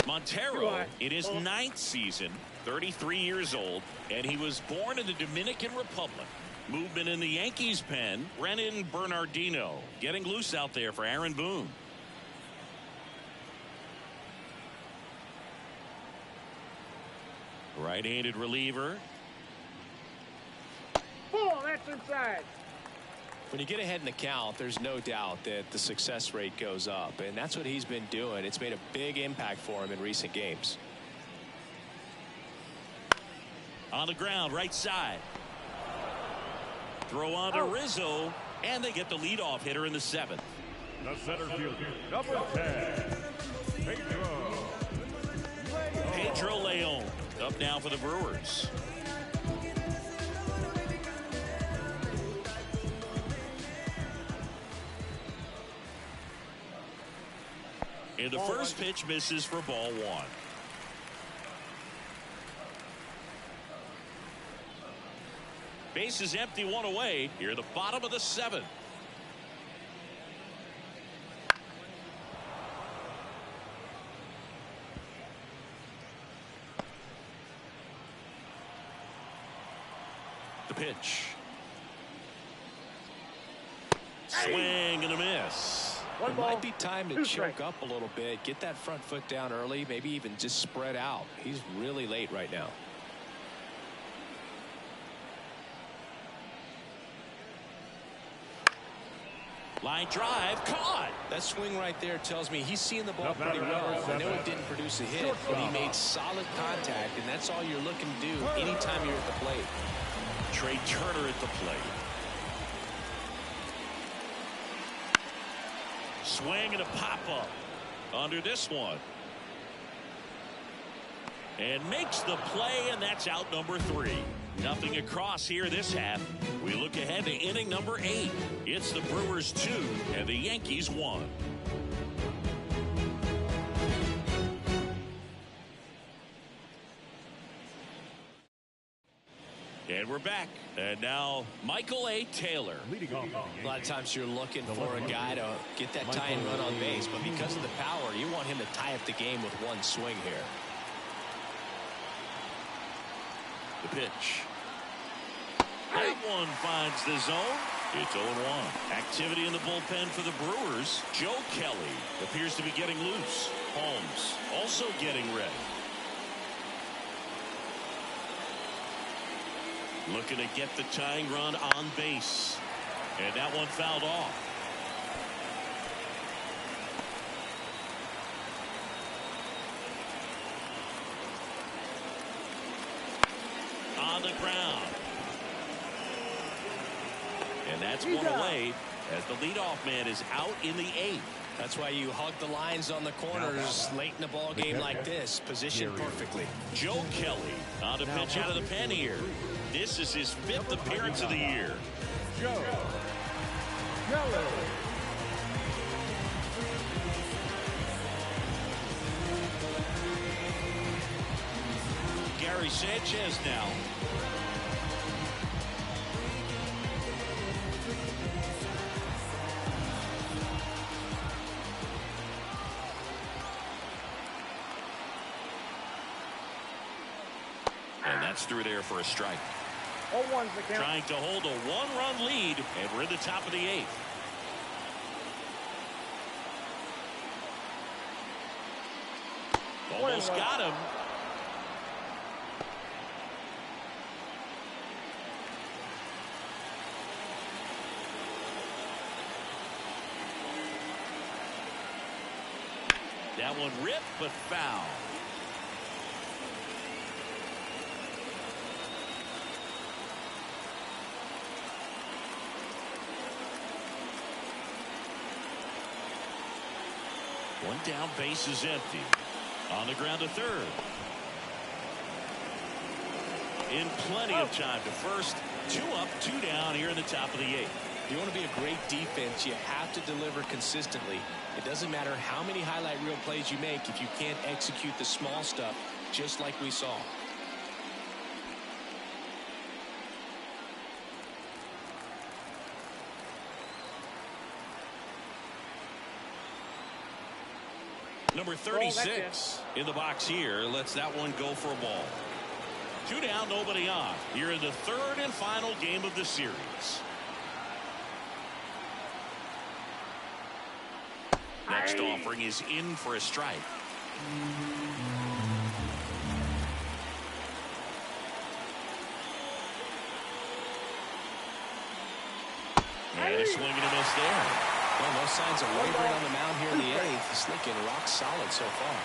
Montero in his 9th season, 33 years old, and he was born in the Dominican Republic. Movement in the Yankees pen, Brennan Bernardino getting loose out there for Aaron Boone. Right-handed reliever. Ball, that's inside. When you get ahead in the count, there's no doubt that the success rate goes up, and that's what he's been doing. It's made a big impact for him in recent games. On the ground, right side. Throw on to Rizzo, and they get the leadoff hitter in the 7th. The center fielder, number 10, Pedro Leon up now for the Brewers. And the first pitch misses for ball 1. Base is empty, 1 away. Here at the bottom of the 7th. The pitch. Swing and a miss. It might be time to choke up a little bit, get that front foot down early, maybe even just spread out. He's really late right now. Line drive, caught. That swing right there tells me he's seeing the ball pretty well. I know it didn't produce a hit, but he made solid contact, and that's all you're looking to do anytime you're at the plate. Trey Turner at the plate. Swing and a pop-up under this one. And makes the play, and that's out number 3. Nothing across here this half. We look ahead to inning number 8. It's the Brewers 2 and the Yankees 1. And we're back. And now Michael A. Taylor. leading off. A lot of times you're looking for a guy to get that tying run on base, but because of the power, you want him to tie up the game with one swing here. The pitch. That one finds the zone. It's 0-1. Activity in the bullpen for the Brewers. Joe Kelly appears to be getting loose. Holmes also getting ready. Looking to get the tying run on base. And that one fouled off. On the ground. And that's one away as the leadoff man is out in the 8th. That's why you hug the lines on the corners late in a ball game like this. Positioned perfectly. Joe Kelly on the pitch out of the pen here. This is his 5th appearance of the year. Joe Kelly. Gary Sanchez now. And that's through there for a strike. 0-1's the count. Trying to hold a 1-run lead, and we're in the top of the 8th. Almost got him. That one ripped, but foul. One down, base is empty. On the ground to third. in plenty of time to first. 2 up, 2 down here in the top of the 8th. You want to be a great defense, you have to deliver consistently. It doesn't matter how many highlight reel plays you make if you can't execute the small stuff, just like we saw. Number 36 in the box here lets that one go for a ball. 2 down, nobody on. Here in the 3rd and final game of the series. Next offering is in for a strike. And a swing and a miss there. Well, no signs of wavering on the mound here in the 8th. He's looking rock solid so far.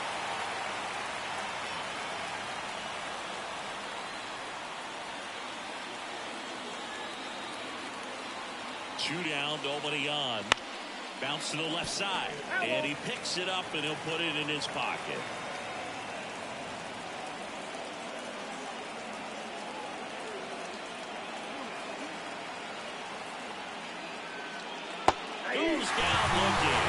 Two down, nobody on. Bounce to the left side. And he picks it up and he'll put it in his pocket. Goes down looking.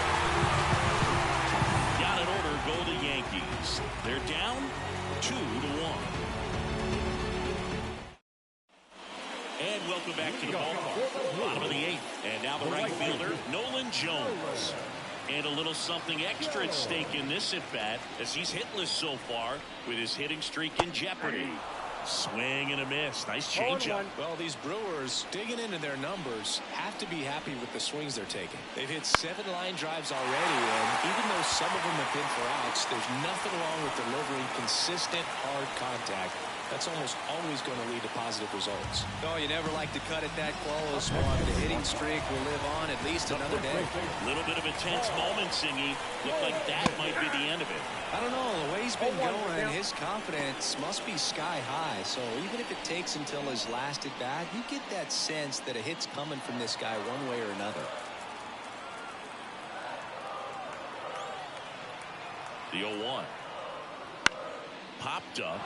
Got an order, go the Yankees. They're down 2-1. And welcome back to the ballpark. Bottom of the 8th. And now the right fielder, Nolan Jones. And a little something extra at stake in this at-bat as he's hitless so far with his hitting streak in jeopardy. Swing and a miss. Nice changeup. Well, these Brewers, digging into their numbers, have to be happy with the swings they're taking. They've hit 7 line drives already, and even though some of them have been for outs, there's nothing wrong with delivering consistent, hard contact. That's almost always going to lead to positive results. Oh, you never like to cut it that close, Mark. The hitting streak will live on at least another day. A little bit of a tense moment, Singy. Looked like that might be the end of it. I don't know. The way he's been going, his confidence must be sky high. So even if it takes until his last at bat, you get that sense that a hit's coming from this guy one way or another. The 0-1. Popped up.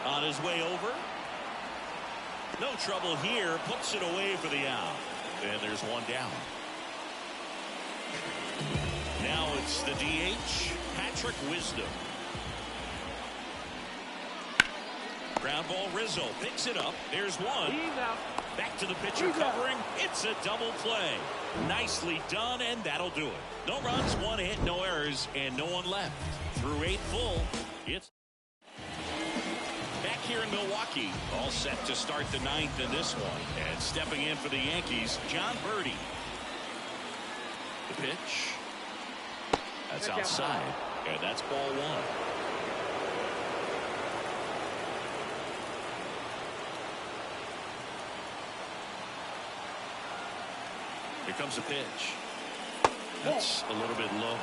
On his way over. No trouble here. Puts it away for the out. And there's one down. Now it's the DH, Patrick Wisdom. Ground ball, Rizzo picks it up. There's one. Back to the pitcher covering. It's a double play. Nicely done, and that'll do it. No runs, 1 hit, no errors, and no one left. Through 8 full, it's back here in Milwaukee. All set to start the 9th in this one. And stepping in for the Yankees, John Birdie. The pitch. That's outside, and that's ball 1. Here comes a pitch. That's a little bit low.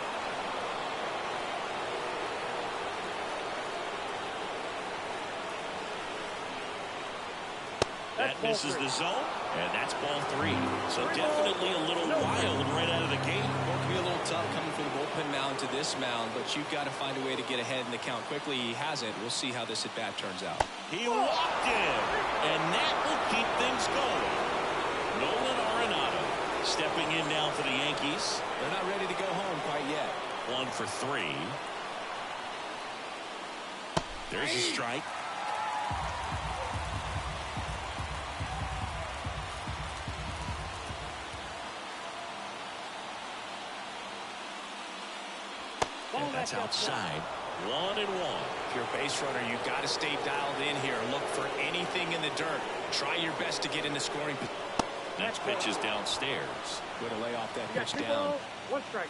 That misses the zone, and that's ball 3. So definitely a little wild right out of the gate. It can be a little tough coming from the bullpen mound to this mound, but you've got to find a way to get ahead in the count quickly. He hasn't. We'll see how this at-bat turns out. He walked in, and that will keep things going. Nolan Arenado stepping in now for the Yankees. They're not ready to go home quite yet. 1 for 3. There's a strike. And that's outside. 1-1. If you're a base runner, you've got to stay dialed in here. Look for anything in the dirt. Try your best to get into scoring. Next pitch is downstairs. Way to lay off that pitch down. 1 strike.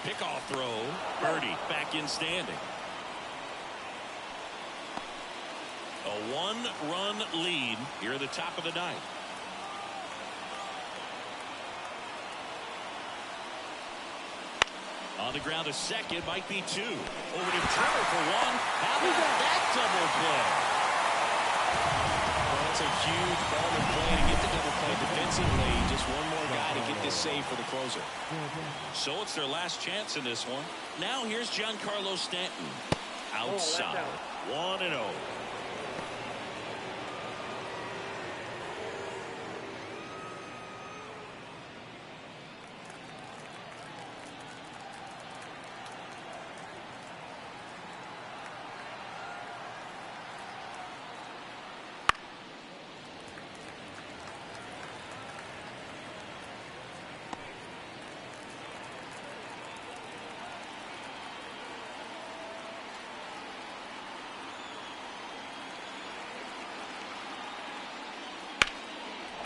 Pickoff throw. Birdie back in standing. A 1-run lead here at the top of the 9th. On the ground to second, might be two. Over to Turner for one. How about that double play? Well, it's a huge ball to play to get the double play defensively. Just one more guy to get this save for the closer. So it's their last chance in this one. Now here's Giancarlo Stanton. Outside. 1-0.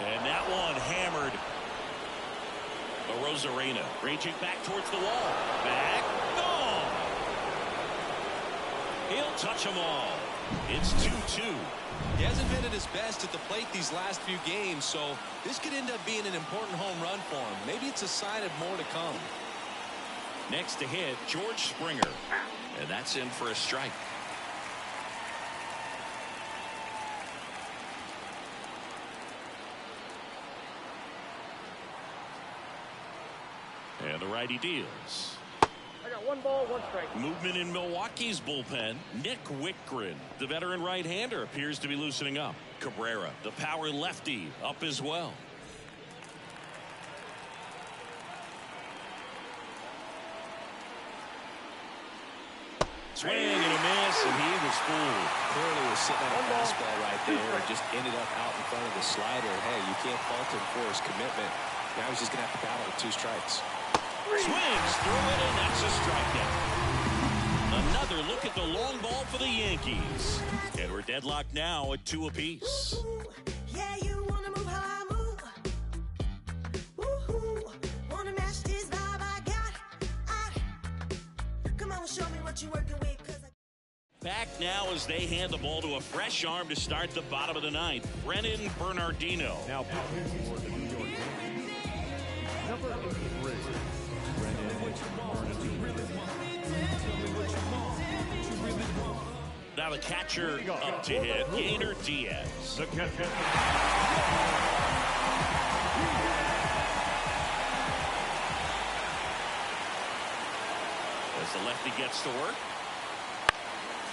And that one hammered. Arozarena reaching back towards the wall. Back. Gone. He'll touch them all. It's 2-2. He hasn't been at his best at the plate these last few games, so this could end up being an important home run for him. Maybe it's a sign of more to come. Next to hit, George Springer. And that's in for a strike. And the righty deals. I got 1 ball, 1 strike. Movement in Milwaukee's bullpen. Nick Wickgren, the veteran right-hander, appears to be loosening up. Cabrera, the power lefty, up as well. Swing and a miss, and he was fooled. Clearly was sitting on a fastball right there and just ended up out in front of the slider. Hey, you can't fault him for his commitment. Now he's just going to have to battle with 2 strikes. Swings through it, and that's a strikeout. Another look at the long ball for the Yankees. And we're deadlocked now at 2 apiece. Yeah, you wanna move how I move. Woo-hoo. Wanna match this vibe I got. Come on, show me what you're working with. Back now as they hand the ball to a fresh arm to start the bottom of the 9th. Brennan Bernardino. Now pitching for the New York Yankees, number 83, Brennan Bernardino. Now the catcher up to hit, Gainer Diaz. The catcher. As the lefty gets to work.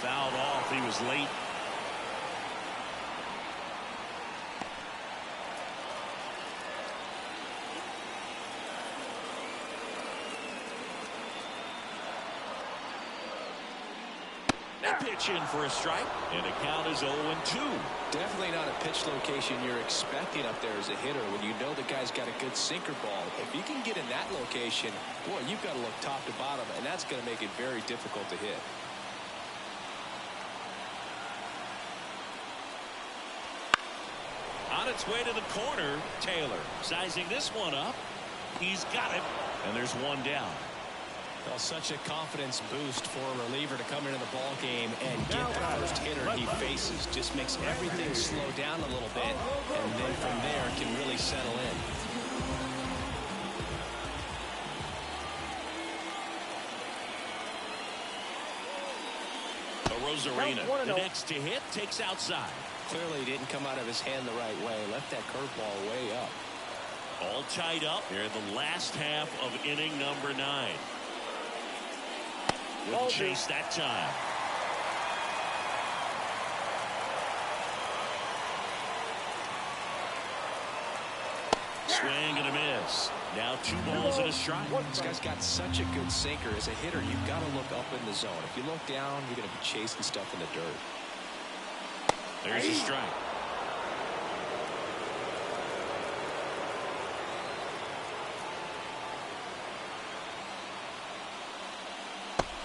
Fouled off. He was late. That pitch in for a strike. And the count is 0-2. Definitely not a pitch location you're expecting up there as a hitter when you know the guy's got a good sinker ball. If you can get in that location, boy, you've got to look top to bottom, and that's going to make it very difficult to hit. On its way to the corner, Taylor sizing this one up. He's got it, and there's one down. Well, such a confidence boost for a reliever to come into the ball game and get the first hitter he faces. Just makes everything slow down a little bit, and then from there can really settle in. Arozarena, the next to hit, takes outside. Clearly didn't come out of his hand the right way. Left that curveball way up. All tied up here in the last half of inning number 9. Wouldn't chase that time. Swing and a miss. Now 2 balls and a strike. This guy's got such a good sinker. As a hitter, you've got to look up in the zone. If you look down, you're going to be chasing stuff in the dirt. There's a strike.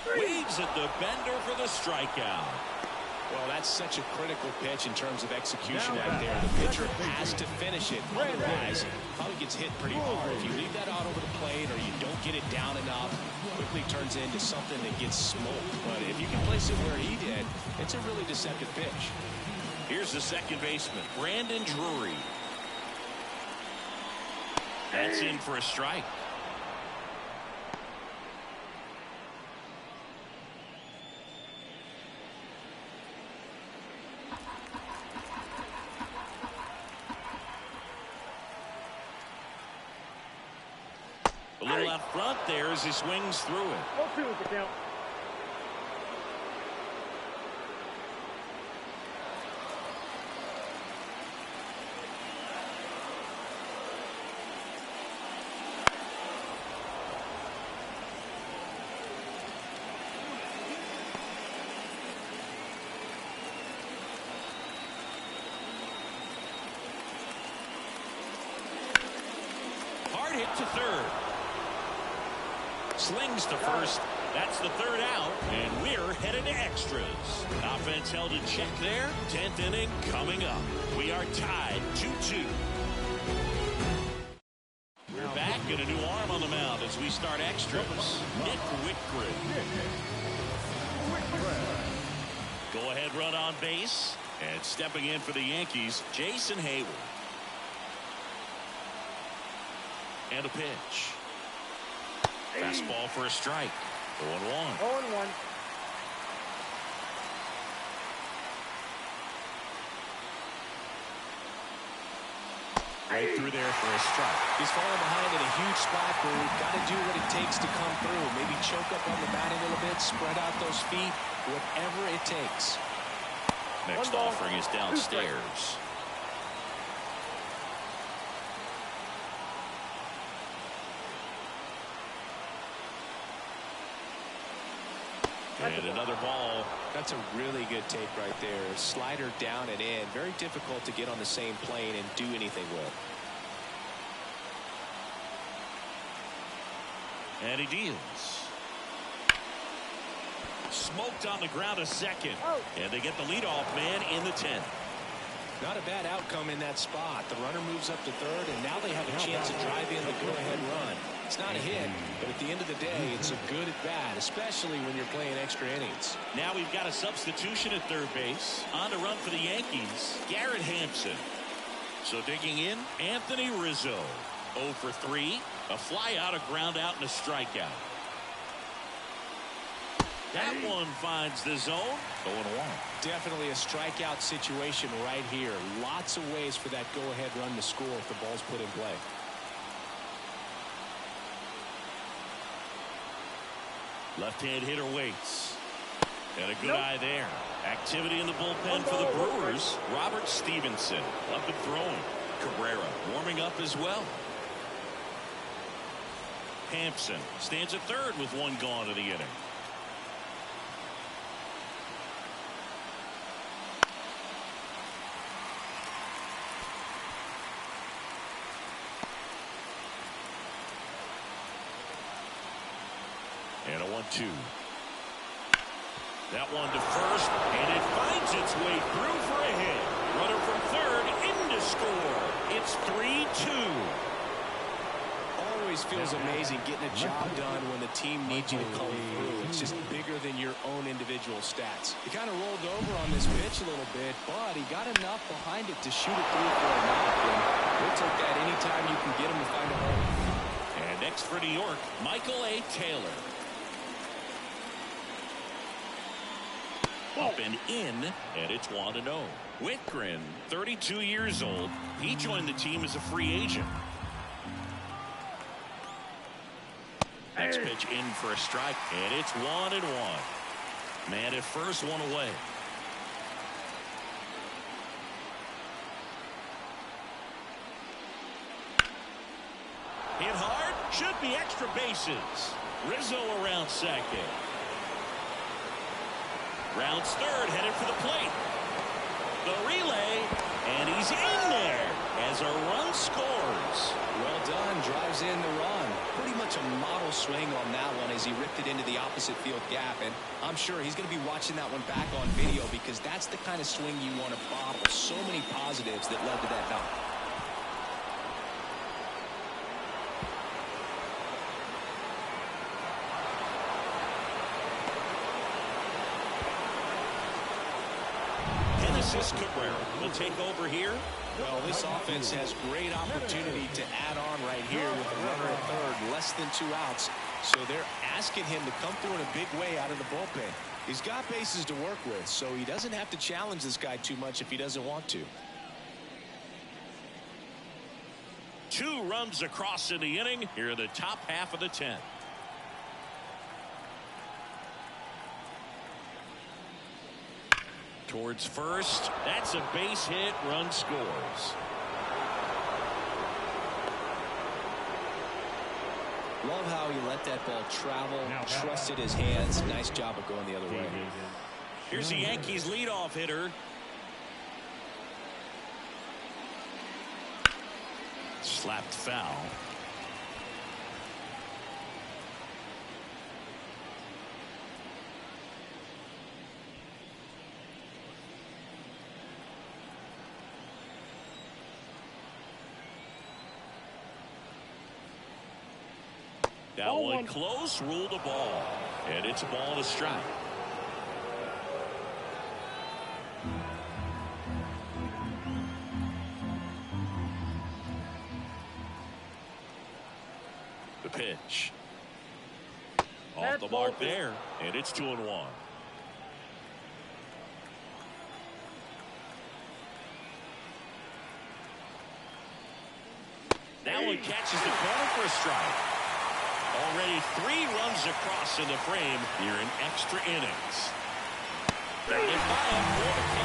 Waves at the bender for the strikeout. Well, that's such a critical pitch in terms of execution out there. The pitcher has to finish it. Otherwise, probably gets hit pretty hard. If you leave that out over the plate or you don't get it down enough, quickly turns into something that gets smoked. But if you can place it where he did, it's a really deceptive pitch. Here's the second baseman, Brandon Drury. That's in for a strike. A little out front there as he swings through it. Go 2 is the count. Hard hit to third. Slings to first. That's the third out, and we're headed to extras. Offense held in check there. 10th inning coming up. We are tied 2-2. We're back and a new arm on the mound as we start extras. Nick Whitgren. Go ahead run on base. And stepping in for the Yankees, Jason Hayward. And a pitch. Fastball for a strike. 0-1. 0-1. Right through there for a strike. He's falling behind in a huge spot, but we've got to do what it takes to come through. Maybe choke up on the bat a little bit, spread out those feet, whatever it takes. Next offering is downstairs. And another ball. That's a really good take right there. Slider down and in. Very difficult to get on the same plane and do anything with. And he deals. Smoked on the ground a second. And they get the leadoff man in the 10th. Not a bad outcome in that spot. The runner moves up to third, and now they have a chance to drive in the go-ahead run. It's not a hit, but at the end of the day, it's a good at-bat, especially when you're playing extra innings. Now we've got a substitution at third base. On to run for the Yankees, Garrett Hampson. So digging in, Anthony Rizzo. 0 for 3, a fly out, a ground out, and a strikeout. That one finds the zone. 0-1. Definitely a strikeout situation right here. Lots of ways for that go-ahead run to score if the ball's put in play. Left-hand hitter waits. And a good eye there. Activity in the bullpen for the Brewers. Robert Stevenson up and throwing. Cabrera warming up as well. Hampson stands at third with one gone in the inning. And a 1-2. That one to first, and it finds its way through for a hit. Runner from third in to score. It's 3-2. Always feels amazing getting a job done when the team needs you to come through. It's just bigger than your own individual stats. He kind of rolled over on this pitch a little bit, but he got enough behind it to shoot it through for a knock. And we'll take that anytime you can get him to find a hole. And next for New York, Michael A. Taylor. Up and in, and it's 1-0. Whitgren, 32 years old. He joined the team as a free agent. Next pitch in for a strike, and it's 1-1. Man at first, one away. Hit hard, should be extra bases. Rizzo around second. Rounds third, headed for the plate. The relay, and he's in there as a run scores. Well done, drives in the run. Pretty much a model swing on that one as he ripped it into the opposite field gap, and I'm sure he's going to be watching that one back on video because that's the kind of swing you want to bobble. So many positives that led to that knock. Cabrera will take over here. Well, this offense has great opportunity to add on right here with a runner at third, less than 2 outs. So they're asking him to come through in a big way out of the bullpen. He's got bases to work with, so he doesn't have to challenge this guy too much if he doesn't want to. 2 runs across in the inning here in the top half of the 10th. Towards first. That's a base hit. Run scores. Love how he let that ball travel, trusted his hands. Nice job of going the other way. Here's the Yankees leadoff hitter. Slapped foul. That one close, ruled a ball. And it's a ball and a strike. The pitch. Off the mark there. And it's 2-1. That one catches the corner for a strike. Already 3 runs across in the frame here in extra innings. Grounded by him for the K.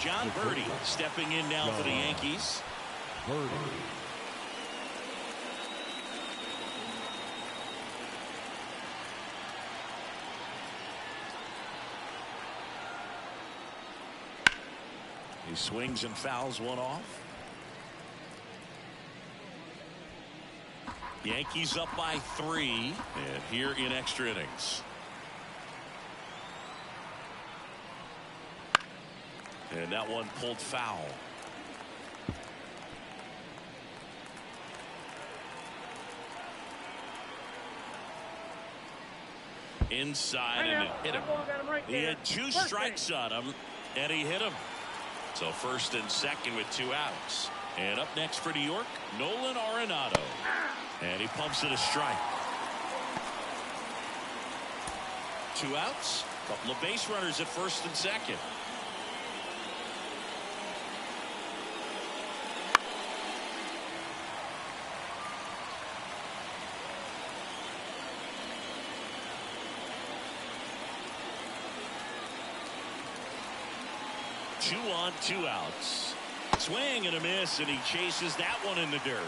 John Birdie stepping in now for the Yankees. He swings and fouls one off. Yankees up by 3, and here in extra innings. And that one pulled foul. Inside, and it hit him. He had 2 strikes on him, and he hit him. So first and second with 2 outs. And up next for New York, Nolan Arenado. And he pumps it a strike. 2 outs. Couple of base runners at first and second. Two on, 2 outs. Swing and a miss, and he chases that one in the dirt.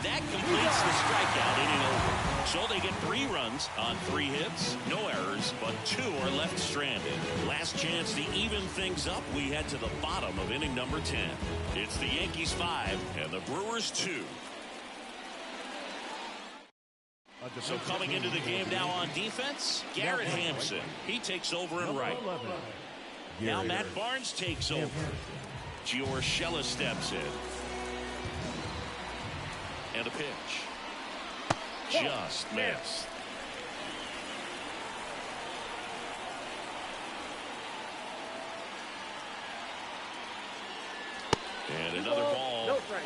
That completes the strikeout, inning over. So they get 3 runs on 3 hits, no errors, but 2 are left stranded. Last chance to even things up. We head to the bottom of inning number 10. It's the Yankees 5 and the Brewers 2. So coming into the game now on defense, Garrett Hampson. He takes over in right. Now Matt Barnes takes over. Giorgella steps in. And a pitch. Just missed. And another ball. No strike.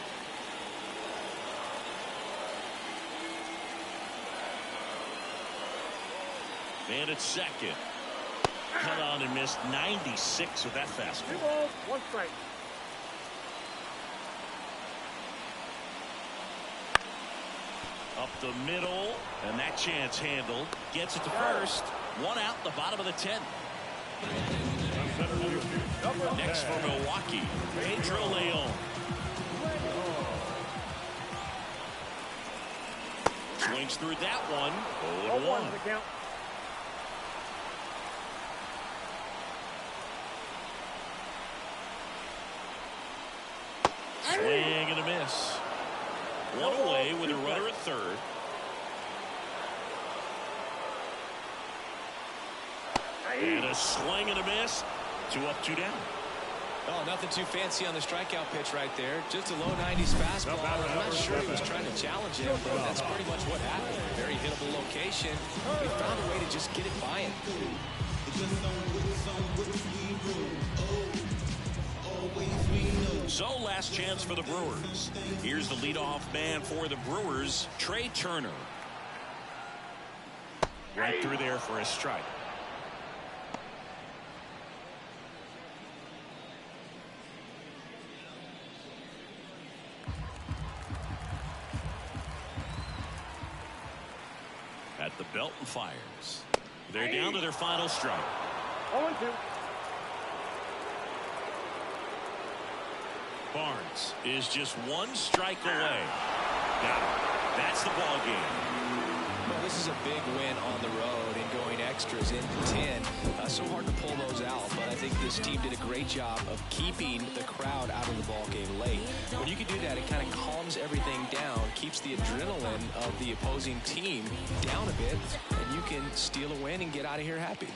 Man at second. Cut on and missed 96 with that fastball. 2 balls, 1 strike. Up the middle, and that chance handled. Gets it to first. 1 out, the bottom of the 10th. Next for Milwaukee, Pedro Leon. Swings through that one. 0-1. The count. Swing and a miss. 1 away with a runner at third. And a swing and a miss. 2 up, 2 down. Oh, nothing too fancy on the strikeout pitch right there. Just a low 90s fastball. I'm not sure he was trying to challenge him, but that's pretty much what happened. Very hittable location. He found a way to just get it by him. So last chance for the Brewers. Here's the leadoff man for the Brewers, Trey Turner. Right through there for a strike. At the belt and fires. They're down to their final strike. 0-2. Barnes is just one strike away. Now, that's the ball game. Well, this is a big win on the road and going extras into 10. So hard to pull those out, but I think this team did a great job of keeping the crowd out of the ball game late. When you can do that, it kind of calms everything down, keeps the adrenaline of the opposing team down a bit, and you can steal a win and get out of here happy.